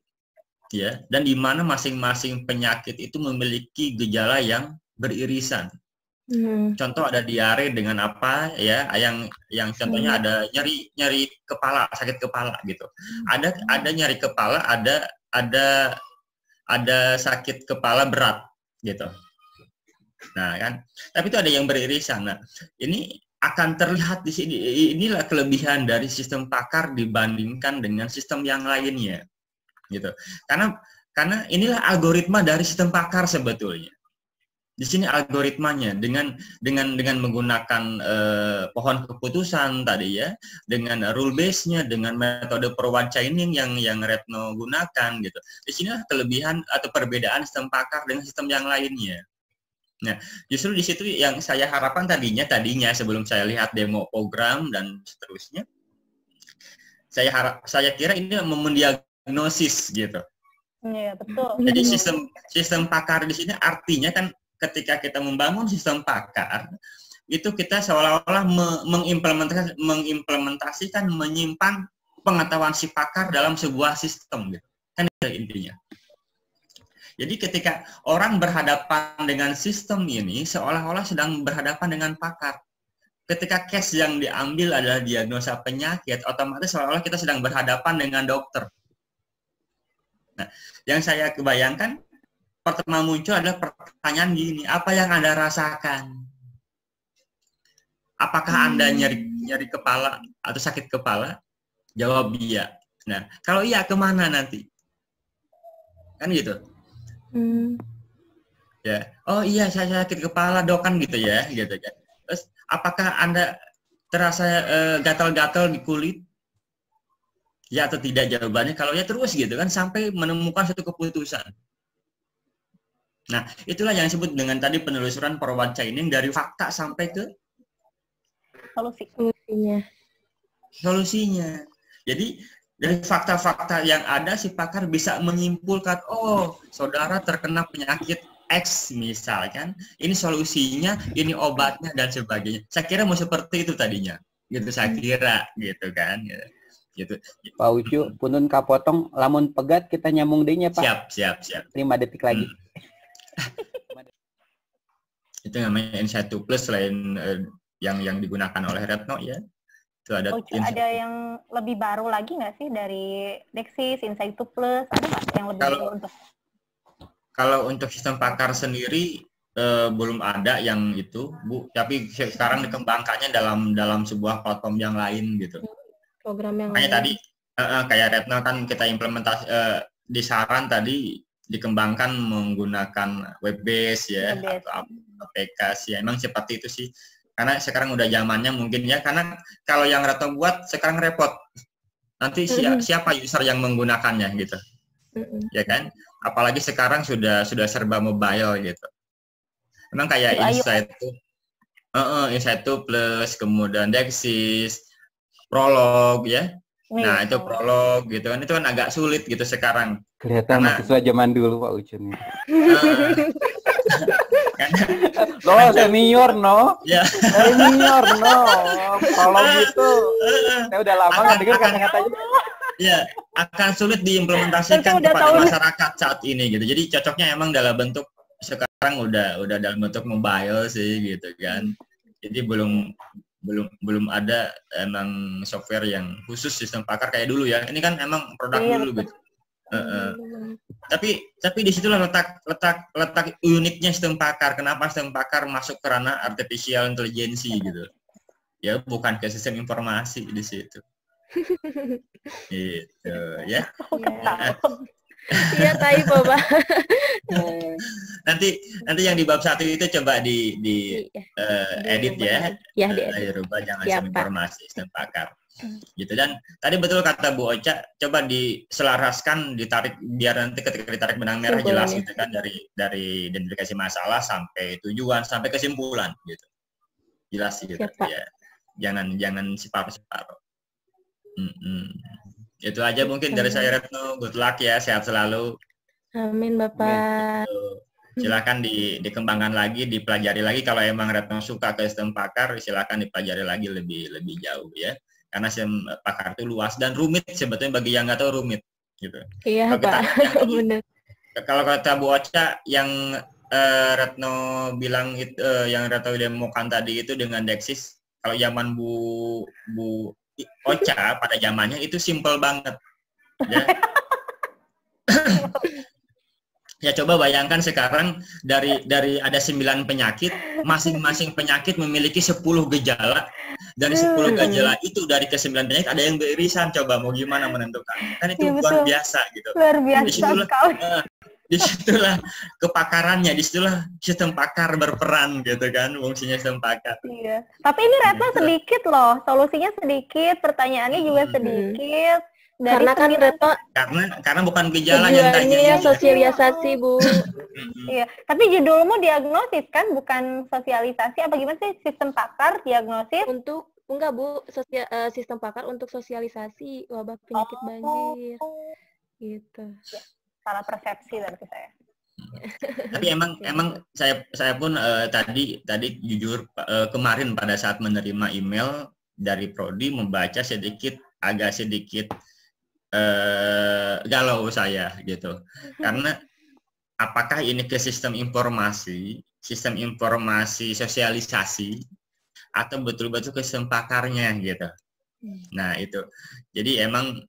ya, dan di mana masing-masing penyakit itu memiliki gejala yang beririsan. Contoh ada diare dengan apa ya, yang contohnya ada nyeri kepala, sakit kepala gitu. Ada nyeri kepala, ada sakit kepala berat gitu. Nah kan, tapi itu ada yang beririsan. Nah, ini akan terlihat di sini. Inilah kelebihan dari sistem pakar dibandingkan dengan sistem yang lainnya, gitu. Karena inilah algoritma dari sistem pakar sebetulnya. Di sini algoritmanya dengan menggunakan pohon keputusan tadi ya, dengan rule base-nya, dengan metode forward chaining yang Retno gunakan gitu. Di sini kelebihan atau perbedaan sistem pakar dengan sistem yang lainnya. Nah, justru di situ yang saya harapkan tadinya sebelum saya lihat demo program dan seterusnya, saya kira ini mendiagnosis gitu. Iya, betul. Jadi sistem pakar di sini artinya kan ketika kita membangun sistem pakar, itu kita seolah-olah mengimplementasikan, menyimpan pengetahuan si pakar dalam sebuah sistem gitu. Kan itu intinya. Jadi ketika orang berhadapan dengan sistem ini, seolah-olah sedang berhadapan dengan pakar. Ketika case yang diambil adalah diagnosa penyakit, otomatis seolah-olah kita sedang berhadapan dengan dokter. Nah, yang saya kebayangkan, pertama muncul adalah pertanyaan gini, apa yang Anda rasakan? Apakah Anda nyeri kepala atau sakit kepala? Jawab iya. Nah, kalau iya kemana nanti? Kan gitu. Ya, oh iya saya sakit kepala dok, kan gitu ya, gitu kan. Terus apakah Anda terasa gatal-gatal di kulit? Ya atau tidak jawabannya? Kalau ya terus gitu kan sampai menemukan satu keputusan. Nah, itulah yang disebut dengan tadi penelusuran forward chaining dari fakta sampai ke solusinya. Jadi dari fakta-fakta yang ada si pakar bisa menyimpulkan, oh saudara terkena penyakit X misalkan, ini solusinya, ini obatnya dan sebagainya. Saya kira mau seperti itu tadinya, gitu saya kira, gitu kan. Gitu. Pak Ucu, punten kapotong, lamun pegat kita nyambung dehnya Pak. Siap. 5 detik lagi. Itu namanya Insight Plus selain yang digunakan oleh Retno ya. Itu ada yang lebih baru lagi nggak sih dari Dexis, Insight Plus, ada nggak yang lebih baru untuk? Kalau untuk sistem pakar sendiri belum ada yang itu, Bu. Tapi sekarang dikembangkannya dalam sebuah platform yang lain gitu. Program yang makanya lain. Tadi kayak Retno kan kita implementasi di saran tadi dikembangkan menggunakan web base ya atau aplikasi ya. Emang seperti itu sih. Karena sekarang udah zamannya mungkin ya. Karena kalau yang Retno buat sekarang repot. Nanti siapa user yang menggunakannya gitu. Ya kan? Apalagi sekarang sudah serba mobile gitu. Memang kayak Insight Plus, kemudian Dexis, Prolog ya. Nah, itu Prolog gitu kan. Itu kan agak sulit gitu sekarang. Kelihatan mahasiswa zaman dulu Pak Ucun. Lo senior no? Ya. Senior no. Kalau gitu, saya udah lama nggak dengar kata-katanya. Ya, akan sulit diimplementasikan kepada masyarakat saat ini gitu. Jadi cocoknya emang dalam bentuk sekarang udah dalam bentuk mobile sih gitu kan. Jadi belum ada emang software yang khusus sistem pakar kayak dulu ya. Ini kan emang produk dulu gitu. Tapi disitulah letak uniknya sistem pakar. Kenapa sistem pakar masuk ke ranah artificial intelligence gitu? Ya bukan ke sistem informasi di situ. Gitu ya. Iya tahu Bapak. Nanti yang di bab 1 itu coba di edit ya. Ya, dirubah jangan sistem informasi sistem pakar. Gitu. Dan tadi betul kata Bu Ocha, coba diselaraskan, ditarik biar nanti ketika ditarik benang merah jelas gitu kan, dari identifikasi masalah sampai tujuan sampai kesimpulan gitu. Jelas gitu ya. Jangan separuh-separuh. Itu aja mungkin dari saya Retno. Good luck ya, sehat selalu. Amin Bapak. Silakan dikembangkan lagi, dipelajari lagi. Kalau emang Retno suka ke sistem pakar, silakan dipelajari lagi lebih jauh ya. Karena sistem pakar itu luas dan rumit sebetulnya bagi yang nggak tahu rumit gitu. Iya Pak. Benar. Kalau kata Bu Ocha yang Retno bilang itu, yang Retno demokan tadi itu dengan Dexis, kalau zaman Bu Ocha pada zamannya itu simple banget. Ya. Ya coba bayangkan sekarang dari ada 9 penyakit, masing-masing penyakit memiliki 10 gejala. Dari 10 gejala itu dari ke-9 penyakit ada yang beririsan, coba mau gimana menentukan. Kan itu luar biasa gitu. Luar biasa sekali. disitulah kepakarannya, disitulah sistem pakar berperan gitu kan, fungsinya sistem pakar. Iya. Tapi ini Retno sedikit loh, solusinya sedikit, pertanyaannya juga sedikit. Dari Karena kan Retno karena bukan gejala yang tanya. Sosialisasi, Bu. Iya, tapi judulmu diagnosis kan, bukan sosialisasi. Apa gimana sih, sistem pakar diagnosis? Enggak, Bu, sistem pakar untuk sosialisasi wabah penyakit banjir. Gitu. Ya, salah persepsi berarti saya. Tapi emang saya pun tadi jujur kemarin pada saat menerima email dari Prodi membaca agak sedikit galau saya gitu. Karena apakah ini ke sistem informasi sosialisasi atau betul-betul ke sistem pakarnya gitu. Nah, itu. Jadi emang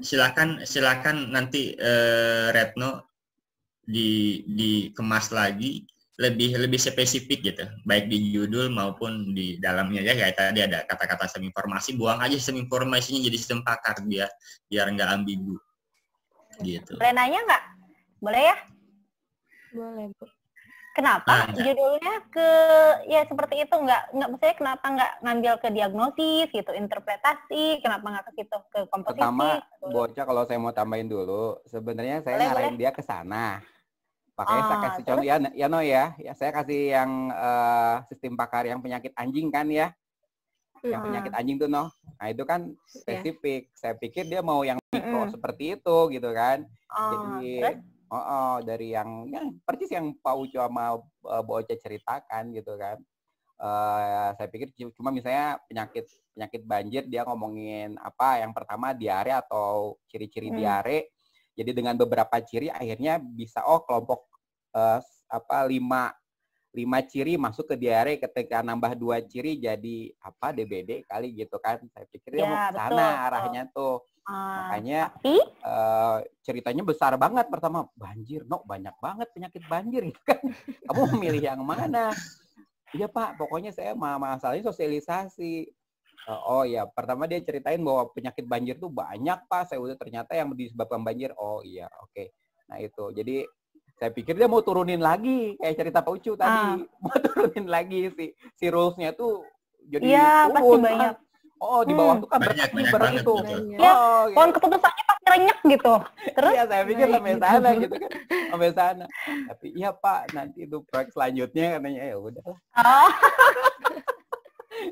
silakan nanti Retno dikemas lagi lebih spesifik gitu, baik di judul maupun di dalamnya ya. Kayak tadi ada kata-kata sistem informasi, buang aja sistem informasinya jadi sistem pakar biar nggak ambigu gitu. Boleh nanya nggak? Boleh ya? Boleh, Bu. Kenapa judulnya ya seperti itu, nggak maksudnya kenapa nggak ngambil ke diagnosis gitu, interpretasi, kenapa nggak ke situ, ke komposisi? Pertama, Bocah kalau saya mau tambahin dulu, sebenarnya saya ngarahin dia ke sana. Makanya saya kasih contoh ya, saya kasih yang sistem pakar yang penyakit anjing kan ya. Yang penyakit anjing tuh Nah, itu kan spesifik. Saya pikir dia mau yang mikro seperti itu gitu kan. Jadi dari yang persis yang Pak Ucu sama Bocah ceritakan gitu kan. Saya pikir cuma misalnya penyakit banjir dia ngomongin apa, yang pertama diare atau ciri-ciri diare. Jadi dengan beberapa ciri akhirnya bisa kelompok 5 ciri masuk ke diare, ketika nambah 2 ciri jadi DBD kali gitu kan. Saya pikir dia mau ke sana arahnya tuh. Makanya ceritanya besar banget. Pertama banjir, banyak banget penyakit banjir gitu kan. Kamu memilih yang mana? Iya Pak, pokoknya saya masalahnya sosialisasi. Oh ya, pertama dia ceritain bahwa penyakit banjir tuh banyak Pak. Saya udah ternyata yang disebabkan banjir. Oh iya, oke. Nah itu, jadi saya pikir dia mau turunin lagi kayak cerita Pak Ucu tadi, mau turunin lagi si rulesnya tuh jadi turun. Pasti banyak. Di bawah tuh kan berat itu. Ya, pohon keputusannya pasti renyek gitu. Terus? Iya, saya pikir sampai sana gitu kan, sampai sana. Tapi iya Pak, nanti itu proyek selanjutnya katanya ya udahlah.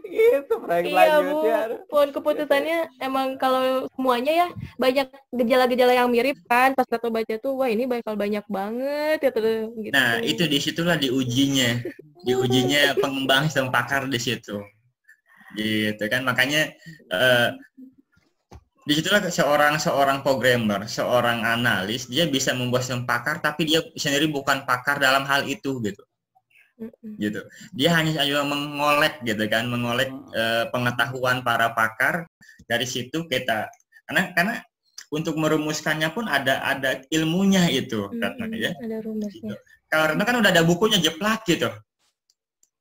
Gitu proyek selanjutnya. Bu, pohon keputusannya emang kalau semuanya ya banyak gejala-gejala yang mirip kan. Pas Retno baca tuh, wah ini bakal banyak banget ya gitu. Nah, itu disitulah diujinya pengembang sistem pakar di situ. Gitu kan, makanya disitulah seorang programmer, seorang analis, dia bisa membuat sistem pakar, tapi dia sendiri bukan pakar dalam hal itu gitu. Gitu. Dia hanya mengolek gitu kan, pengetahuan para pakar. Dari situ kita karena untuk merumuskannya pun ada ilmunya itu katanya ya. Ada rumusnya. Gitu. Kalau Retno kan udah ada bukunya jeplak gitu.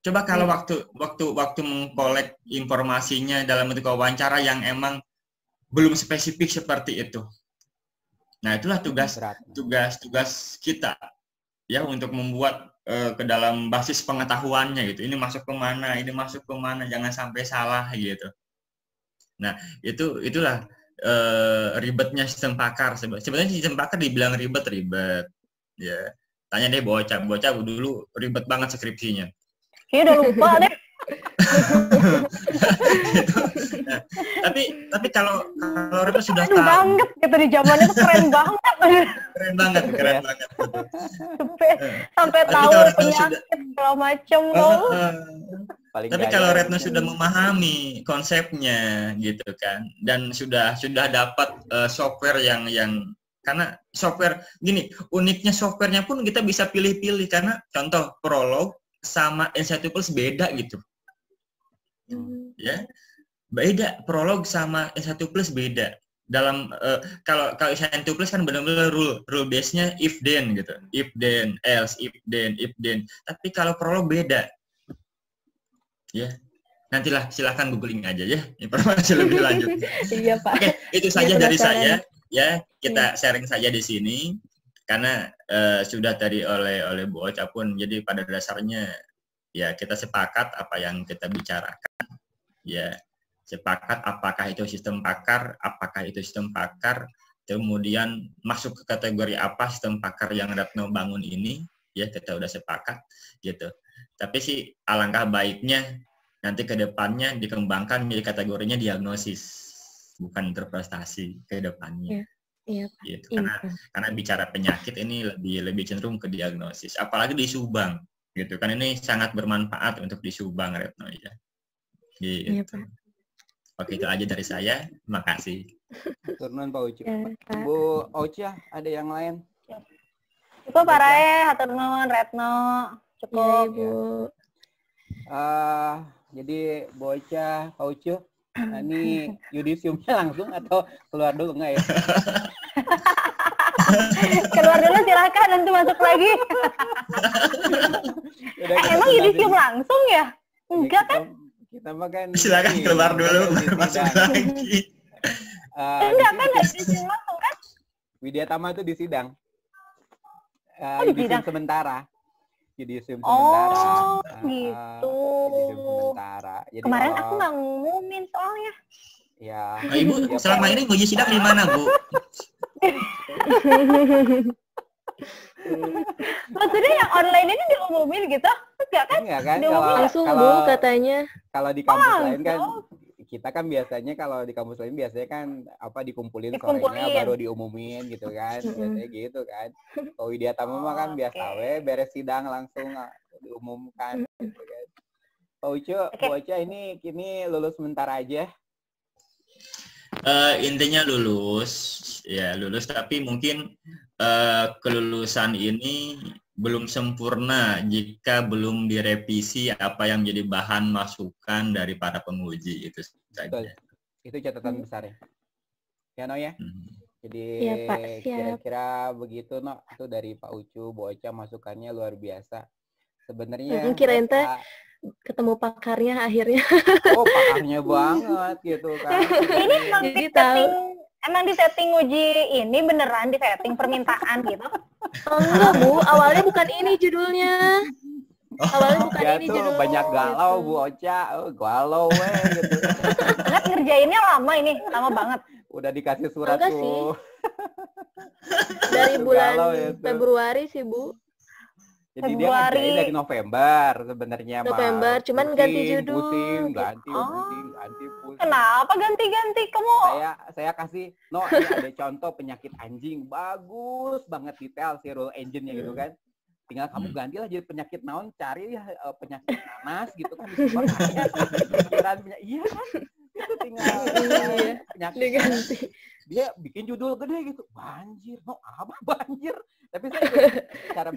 Coba kalau waktu mengkolek informasinya dalam bentuk wawancara yang emang belum spesifik seperti itu. Nah, itulah tugas kita ya, untuk membuat ke dalam basis pengetahuannya gitu. Ini masuk ke mana, jangan sampai salah gitu. Nah, itulah ribetnya sistem pakar. Sebenarnya sistem pakar dibilang ribet ya. Tanya deh Bocah dulu ribet banget skripsinya. Kayaknya udah lupa deh. Gitu. Nah, tapi kalau Retno sudah tahu banget gitu, di zamannya tuh keren banget. Keren banget. Sampai tahu penyakit segala macam loh. Tapi kalau Retno sudah memahami konsepnya gitu kan, dan sudah dapat software yang karena software gini, uniknya softwarenya pun kita bisa pilih-pilih, karena contoh Prolog sama N1 Plus beda gitu. Ya. Beda, Prolog sama N1 Plus beda. Dalam kalau N1 Plus kan benar-benar rule base-nya if then gitu. If then, else, if then. Tapi kalau Prolog beda. Ya. Nantilah silahkan googling aja ya informasi lebih lanjut. Iya, Pak. Oke, itu saja dari saya. Ya, kita sharing saja di sini. karena sudah tadi oleh Bu Ocha pun, jadi pada dasarnya ya kita sepakat apa yang kita bicarakan, ya sepakat apakah itu sistem pakar, kemudian masuk ke kategori apa sistem pakar yang Retno bangun ini, ya kita udah sepakat gitu. Tapi sih alangkah baiknya nanti ke depannya dikembangkan menjadi kategorinya diagnosis, bukan interpretasi ke depannya. Iya, gitu. Karena bicara penyakit ini lebih cenderung ke diagnosis, apalagi di Subang gitu kan, ini sangat bermanfaat untuk di Subang, Retno ya. Gitu. Iya, Pak. Oke, itu aja dari saya. Terima kasih. Turun Pak Ucu. Ya, Pak. Bu Ocha, ada yang lain? Cukup Pak Rae, hatur nuhun, Retno. Cukup. Ya, Ibu. Jadi Bu Ocha, Pak Ucu, ini yudisiumnya langsung atau keluar dulu enggak ya? Keluar dulu silakan, nanti masuk lagi. Emang yudisium langsung ya? Enggak kan? Kita makan. Silakan keluar dulu, masuk lagi. Enggak kan, yudisium langsung kan? Widya Tama itu di sidang. Di Yudisium sidang sementara. Yudisium sementara. Gitu. Yudisium sementara. Jadi Kemarin aku nggak ngumumin soalnya. Ya. Nah, Ibu ya, selama ini nguji sidang di mana, Bu? Maksudnya yang online ini diumumin gitu? Enggak kan? Enggak kan? Langsung, Bu, katanya. Kalau di kampus lain kan kita kan biasanya kalau di kampus lain biasanya kan dikumpulin sorenya baru diumumin gitu kan. Biasanya gitu kan. Kalau Widya Tama mah kan biasa beres sidang langsung diumumkan gitu kan. Pak Ucu, Bu Ocha ini kini lulus sementara aja. Intinya lulus tapi mungkin kelulusan ini belum sempurna jika belum direvisi apa yang menjadi bahan masukan dari para penguji, itu saja. Itu catatan besar ya. Ya No ya. Jadi ya, Pak, kira-kira begitu No, itu dari Pak Ucu, Bu Ocha masukannya luar biasa. Sebenarnya kirain teh ketemu pakarnya akhirnya. Oh, pakarnya banget gitu kan. Ini emang di setting uji ini beneran di setting permintaan gitu? Oh, enggak, Bu. Awalnya bukan ini judulnya. Awalnya bukan ya ini tuh, judulnya. banyak galau Bu Ocha. Galau gitu. Enggak, ngerjainnya lama ini, lama banget. Udah dikasih surat enggak tuh. Sih. Dari bulan ya, Februari sih, Bu. Jadi dia ngerjain dari November sebenarnya. November, cuman ganti judul. Pusing. Kenapa ganti-ganti kamu? Saya kasih, No, ini ada contoh penyakit anjing, bagus banget detail si rule engine-nya gitu kan. Tinggal kamu gantilah jadi penyakit naon, cari penyakit nanas gitu kan. Iya kan? Itu tinggal penyakit diganti. Dia bikin judul gede gitu, banjir, No, apa banjir? Tapi saya cara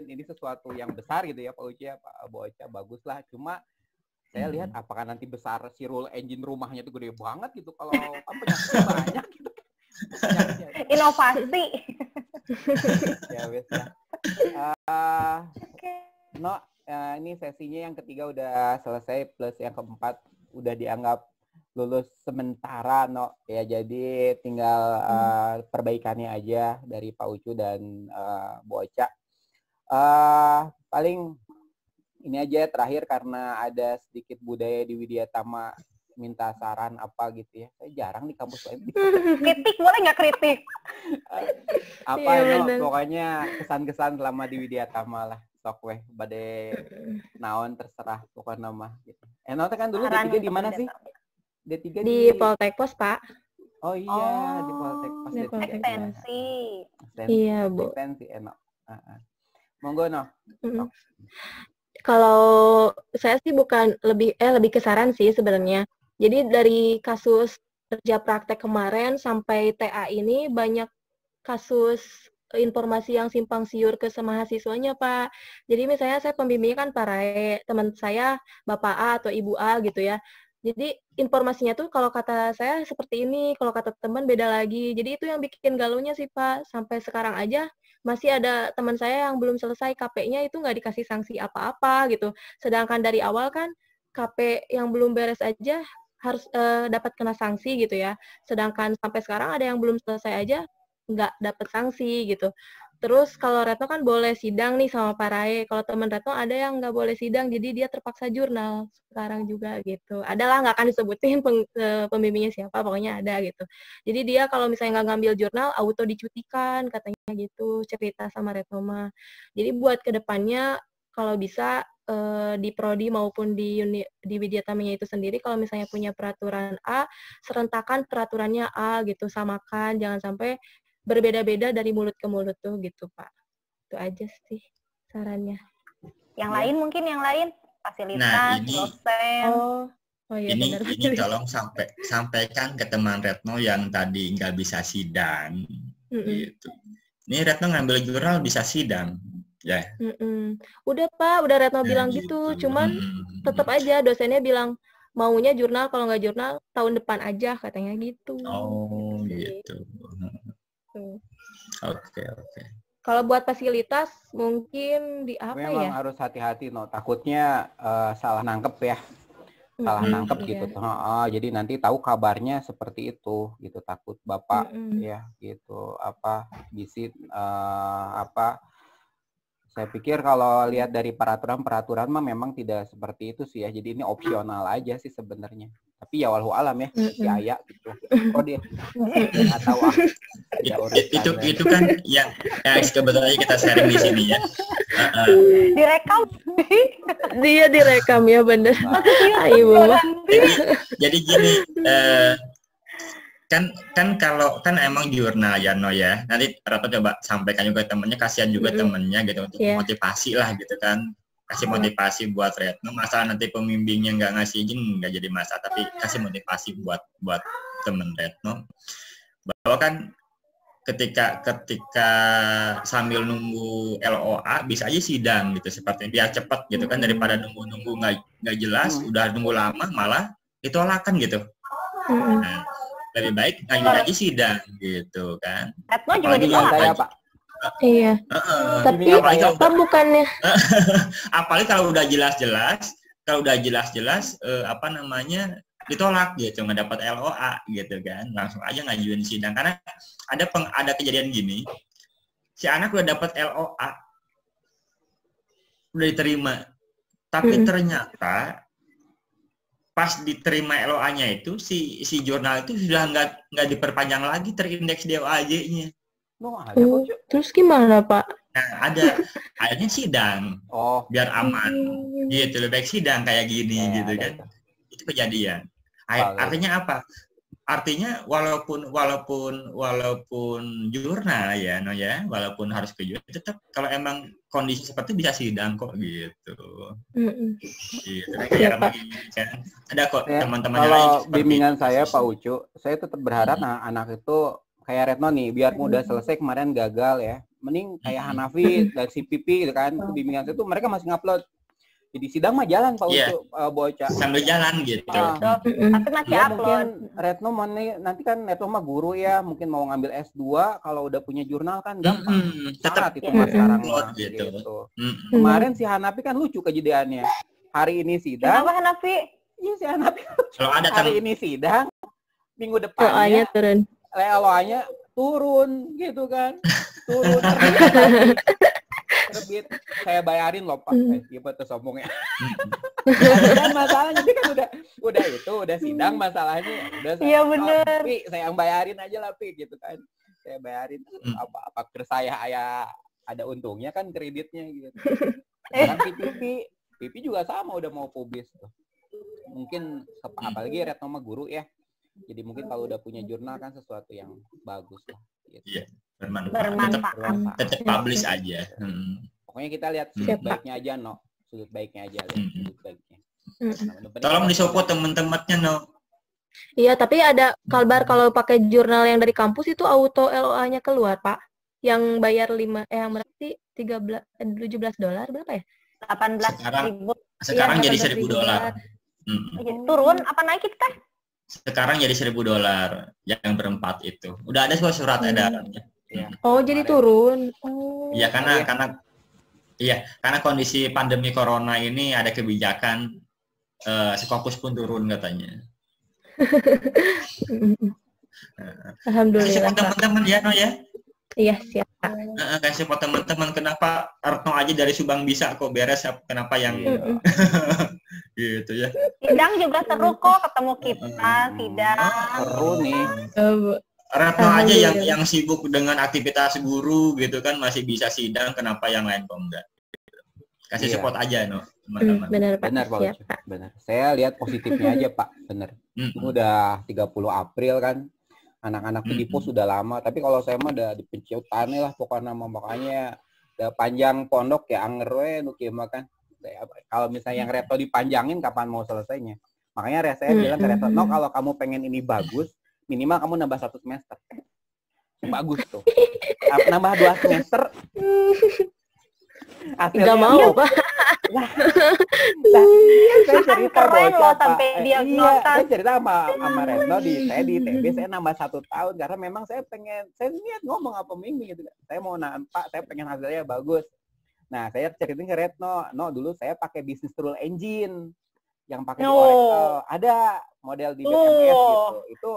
ini sesuatu yang besar gitu ya Pak Uci, Pak Bu Ocha, bagus lah. Cuma saya lihat apakah nanti besar si rule engine rumahnya itu gede banget gitu kalau kan penyakitnya banyak gitu. Inovasi. Ya wes ya. No, ini sesinya yang ketiga udah selesai, plus yang keempat udah dianggap lulus sementara, No. Ya jadi tinggal perbaikannya aja dari Pak Ucu dan Bu Ocha. Paling ini aja terakhir, karena ada sedikit budaya di Widya Tama minta saran apa gitu ya. Saya jarang di kampus lain. Kritik boleh nggak kritik? Apa ya, No, pokoknya kesan-kesan selama di Widya Tama lah. Sok weh bade naon terserah pokoknya mah gitu. No kan dulu D3 di mana sih? D3 di Poltek Pos, Pak. Oh iya, di Poltek Pos. Di Poltek Ekstensi. Iya, Bu. Ekstensi, Monggo, No. Kalau saya sih bukan lebih ke saran sih sebenarnya. Jadi dari kasus kerja praktek kemarin sampai TA ini banyak kasus informasi yang simpang siur ke mahasiswanya, Pak. Jadi misalnya saya pembimbingnya kan Pak Rae, teman saya Bapak A atau Ibu A gitu ya. Jadi informasinya tuh kalau kata saya seperti ini, kalau kata teman beda lagi. Jadi itu yang bikin galunya sih, Pak. Sampai sekarang aja masih ada teman saya yang belum selesai KP-nya itu nggak dikasih sanksi apa-apa gitu. Sedangkan dari awal kan KP yang belum beres aja harus dapat kena sanksi gitu ya. Sedangkan sampai sekarang ada yang belum selesai aja nggak dapat sanksi gitu. Terus kalau Retno kan boleh sidang nih sama Pak Rae. Kalau teman Retno ada yang nggak boleh sidang, jadi dia terpaksa jurnal sekarang juga gitu. Adalah nggak akan disebutin pembimbingnya siapa, pokoknya ada gitu. Jadi dia kalau misalnya nggak ngambil jurnal, auto dicutikan katanya gitu, cerita sama Retno mah. Jadi buat kedepannya kalau bisa di prodi maupun di Widya Tamiya itu sendiri, kalau misalnya punya peraturan A, serentakan peraturannya A gitu, samakan, jangan sampai berbeda-beda dari mulut ke mulut tuh gitu Pak. Itu aja sih sarannya. Yang lain mungkin yang lain fasilitas, Nah, ini, dosen. Oh iya ini benar. tolong sampaikan ke teman Retno yang tadi nggak bisa sidang, gitu. Ini Retno ngambil jurnal bisa sidang, ya. Udah Pak, udah Retno bilang gitu. Cuman tetap aja dosennya bilang maunya jurnal, kalau nggak jurnal tahun depan aja katanya gitu. Oh gitu. Oke. Kalau buat fasilitas mungkin di apa memang ya? harus hati-hati, no. Takutnya salah nangkep ya. Salah nangkep gitu. Jadi nanti tahu kabarnya seperti itu gitu. Takut Bapak ya gitu visit saya pikir kalau lihat dari peraturan mah memang tidak seperti itu sih ya. Jadi ini opsional aja sih sebenarnya. Tapi ya walau alam ya si Ayah gitu. Oh dia nggak tahu itu kan yang kebetulan kita sharing di sini ya. Direkam. Dia direkam ya bener. Ayo. Jadi gini, kan kalau kan emang jurnal ya No ya. Nanti Rata coba sampaikan juga temennya, kasihan juga temennya gitu untuk motivasi lah gitu kan. Kasih motivasi buat Retno. Masalah nanti pembimbingnya nggak ngasih izin nggak jadi masalah, tapi kasih motivasi buat temen Retno. Bahwa kan ketika sambil nunggu LOA bisa aja sidang gitu, seperti biar cepat gitu kan, daripada nunggu nggak jelas, udah nunggu lama malah ditolakan gitu. Nah, lebih baik ngajuin aja sidang gitu kan. Retno juga ditolak saya Pak. Iya. Tapi apa bukannya? Apalagi kalau udah jelas-jelas ditolak gitu, nggak dapat LOA gitu kan, langsung aja ngajuin sidang. Karena ada kejadian gini, si anak udah dapat LOA, udah diterima, tapi ternyata pas diterima LOA-nya itu si jurnal itu sudah nggak diperpanjang lagi terindeks DOAJ-nya. Terus gimana Pak? Nah, akhirnya sidang. Biar aman. Gitu, lebih baik sidang kayak gini gitu kan. Itu kejadian. Artinya apa? Artinya walaupun jurnal ya, No ya, walaupun harus ke jurnal, tetap kalau emang kondisi seperti bisa sidang kok gitu. Gitu. Kan. Ada kok teman-teman kalau lain. Kalau bimbingan saya Pak Ucu, saya tetap berharap anak itu kayak Retno nih, biar udah selesai kemarin gagal ya. Mending kayak Hanafi dan si Pipi gitu kan. Itu bimbingan saya tuh mereka masih ngupload. Jadi sidang mah jalan Pak Ucu, bocah. Sambil jalan gitu. Tapi masih upload. Mungkin Retno nanti kan Retno mah guru ya, mungkin mau ngambil S2 kalau udah punya jurnal kan gampang. Tetap itu mas sekarang gitu. Kemarin si Hanafi kan lucu kejadiannya. Hari ini sidang. Kenapa Hanafi? Iya si Hanafi. Kalau ada hari ini sidang, minggu depannya LOA-nya turun gitu kan. Turun terbit. Saya bayarin loh Pak. Gimana tuh sombongnya. Dan masalahnya ini kan udah sidang masalahnya. Iya benar. Pi, saya yang bayarin aja lah Pi gitu kan. Saya bayarin apa saya ada untungnya kan kreditnya gitu. Kan Pipi juga sama udah mau publis tuh. Mungkin apalagi Retno mah guru ya. Jadi mungkin kalau udah punya jurnal kan sesuatu yang bagus lah. Gitu. Iya, bermanfaat. Tetap publish aja. Pokoknya kita lihat sudut baiknya aja, No. Sudut baiknya aja, sudut baiknya. Tolong disupport teman-temannya, No. Iya, tapi ada kabar kalau pakai jurnal yang dari kampus itu auto LOA-nya keluar, Pak. Yang bayar yang berarti $17 berapa ya? 18.000. Sekarang jadi $1.000. Turun apa naik kita? Sekarang jadi $1.000 yang berempat itu. Udah ada surat edarannya. Oh, jadi turun. Iya, karena kondisi pandemi corona ini ada kebijakan Scopus pun turun katanya. Alhamdulillah. Teman-teman ya, No ya. Iya, siap, Pak. Kasih support teman-teman. Kenapa Retno aja dari Subang bisa kok beres? Kenapa yang gitu ya? Sidang juga seru kok, ketemu kita sidang. Seru nih. Retno aja yang sibuk dengan aktivitas guru gitu kan masih bisa sidang. Kenapa yang lain kok enggak? Kasih support aja, no, teman-teman. Benar, Pak. Benar, Pak. Siap, Pak. Benar. Saya lihat positifnya aja, Pak. Benar. Udah 30 April kan. Anak-anak di pos sudah lama, tapi kalau saya mah udah dipenciutannya lah pokoknya, makanya udah panjang pondok ya anger we nu kieu mah kan. Kalau misalnya yang Retno dipanjangin kapan mau selesainya. Makanya saya bilang ke Retno, "No, kalau kamu pengen ini bagus, minimal kamu nambah 1 semester." Bagus tuh. Nambah 2 semester. Nggak mau, Pak. Saya cerita keren bocah, loh Pak. sampai diagnosa. Saya cerita sama Retno saya di TB saya nambah 1 tahun karena memang saya niat ngomong apa minggu gitu. Saya mau Pak, saya pengen hasilnya bagus. Nah, saya ceritain ke Retno, no dulu saya pakai business rule engine yang pakai di Oracle. Ada model di BMS gitu. Itu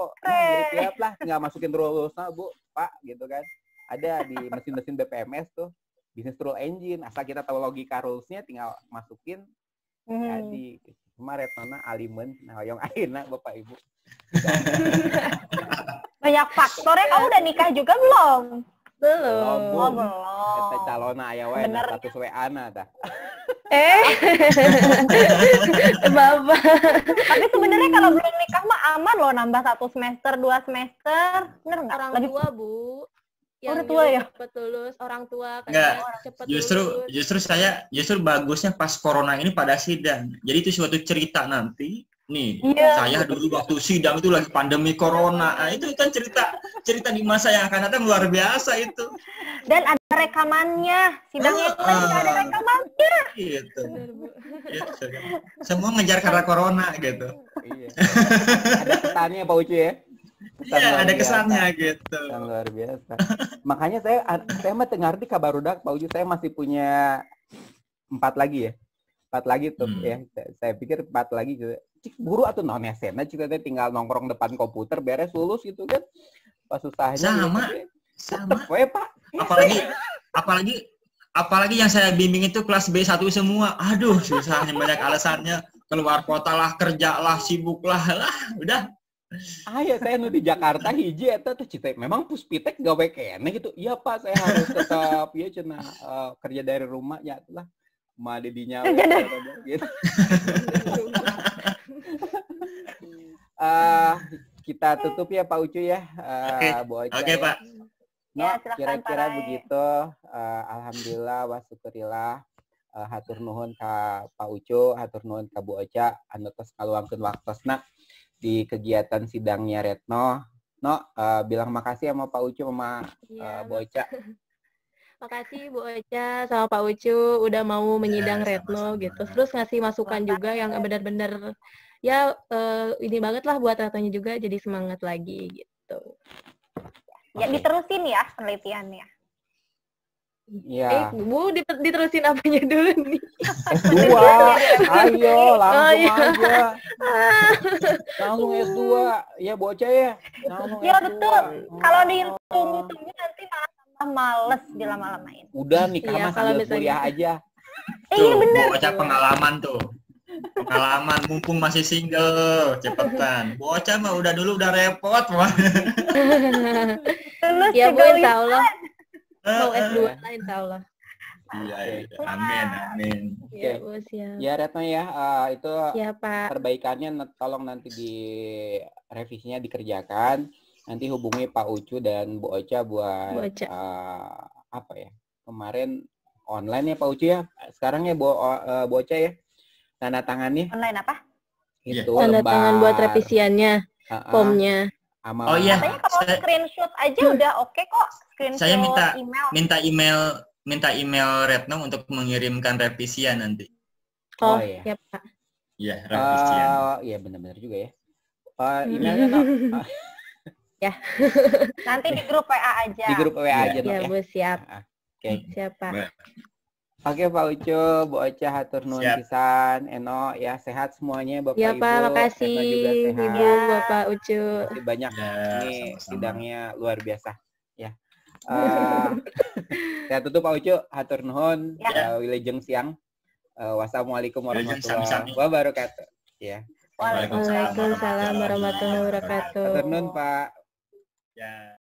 mirip lah, tinggal masukin rules-nya, Bu, Pak, gitu kan. Ada di mesin-mesin BPMS tuh. Business rule engine, asal kita tahu logika rules-nya tinggal masukin. Jadi cuma Retnona alimen, nah yang akhirnya Bapak Ibu. Banyak faktornya. Kamu udah nikah juga belum? Belum. Belum. Kita calona aya wae na status WA-na tah. Bapak. Tapi sebenarnya kalau belum nikah mah aman loh, nambah 1 semester, 2 semester. Bener nggak? Orang tua, Bu. Yang tua ya? Cepet lulus, orang tua Enggak, cepet justru bagusnya pas corona ini pada sidang. Jadi itu suatu cerita nanti. Nih, saya dulu waktu sidang itu lagi pandemi corona. Nah, itu kan cerita di masa yang akan datang luar biasa itu. Dan ada rekamannya. Sidangnya itu ada rekamannya. Gitu. Semua ngejar karena corona gitu. Iya. Ada kesannya Pak Ucu ya. Iya, ada kesannya gitu. Yang luar biasa. Makanya saya mah ngerti kabar udah Pak Ucu, saya masih punya 4 lagi ya. 4 lagi tuh ya. Saya pikir 4 lagi juga. Cik buru atau non-esena kita tinggal nongkrong depan komputer beres lulus gitu kan. Pas susahnya sama. Pak. Apalagi yang saya bimbing itu kelas B1 semua. Aduh, susahnya banyak alasannya. Keluar kota lah, kerja lah, sibuk lah. Udah. Ya saya nu di Jakarta hiji eta teh cita memang puspitek gawe kene gitu. Iya Pak, saya harus tetap ya cenah kerja dari rumah ya lah. Ma didinya gitu. Kita tutup ya Pak Ucu ya. Oke, Pak. No, kira-kira begitu. Alhamdulillah wa syukurillah. Hatur nuhun ka Pak Ucu, hatur nuhun ka Bu Ocha anu tos ngaluangkeun waktosna di kegiatan sidangnya Retno. Bilang makasih sama Pak Ucu sama Bu Ocha. Makasih Bu Ocha sama Pak Ucu udah mau menyidang Retno gitu. Terus ngasih masukan juga yang benar-benar ya ini banget lah buat Retnonya juga jadi semangat lagi gitu. Ya diterusin ya penelitiannya. Iya. Bu diterusin apanya dulu nih? S2. Ayo langsung aja. Langsung S2. Ya bocah ya. Langsung Ya S2. betul. Kalau ditunggu-tunggu nanti malah males dilama-lamain. Udah nikah mah sambil kuliah aja. Iya bener. Bocah pengalaman tuh. Pengalaman mumpung masih single, cepetan. Bocah mah udah repot mah. Ya Bu, insya Allah. Mau S2 lah insya Allah. Iya, amin. Ya Bu, siap. Ya Retno ya, itu ya, Pak. Perbaikannya tolong nanti di revisinya dikerjakan. Nanti hubungi Pak Ucu dan Bu Ocha buat apa ya? Kemarin online ya Pak Ucu ya. Sekarang ya Bu Ocha ya. Tanda tangannya. Online apa? Itu tanda tangan buat revisiannya, formnya. Oh iya. Katanya kalau screenshot aja udah oke kok. Screenshot saya email. minta email Retno untuk mengirimkan revisian nanti. Oh iya. Ya Pak. Iya, revisian. Iya benar-benar juga ya. Emailnya ya. Nanti di grup WA aja. Di grup WA aja ya. Bu, siap. Oke. Siap Pak. Oke Pak Ucu, Bu Ocha, hatur nuhun pisan. Eno ya sehat semuanya Bapak ya, Ibu. Pak, makasih. Eno juga sehat. Ibu, Bapak Ucu. Makasih banyak. Ini sidangnya luar biasa. Ya. Saya tutup Pak Ucu, hatur nuhun, Ya. wilujeng siang. Wassalamualaikum Wilujeng warahmatullahi sami-sami. wabarakatuh. Ya. Waalaikumsalam Waalaikumsalam warahmatullahi wabarakatuh. Hatur nuhun Pak. Ya.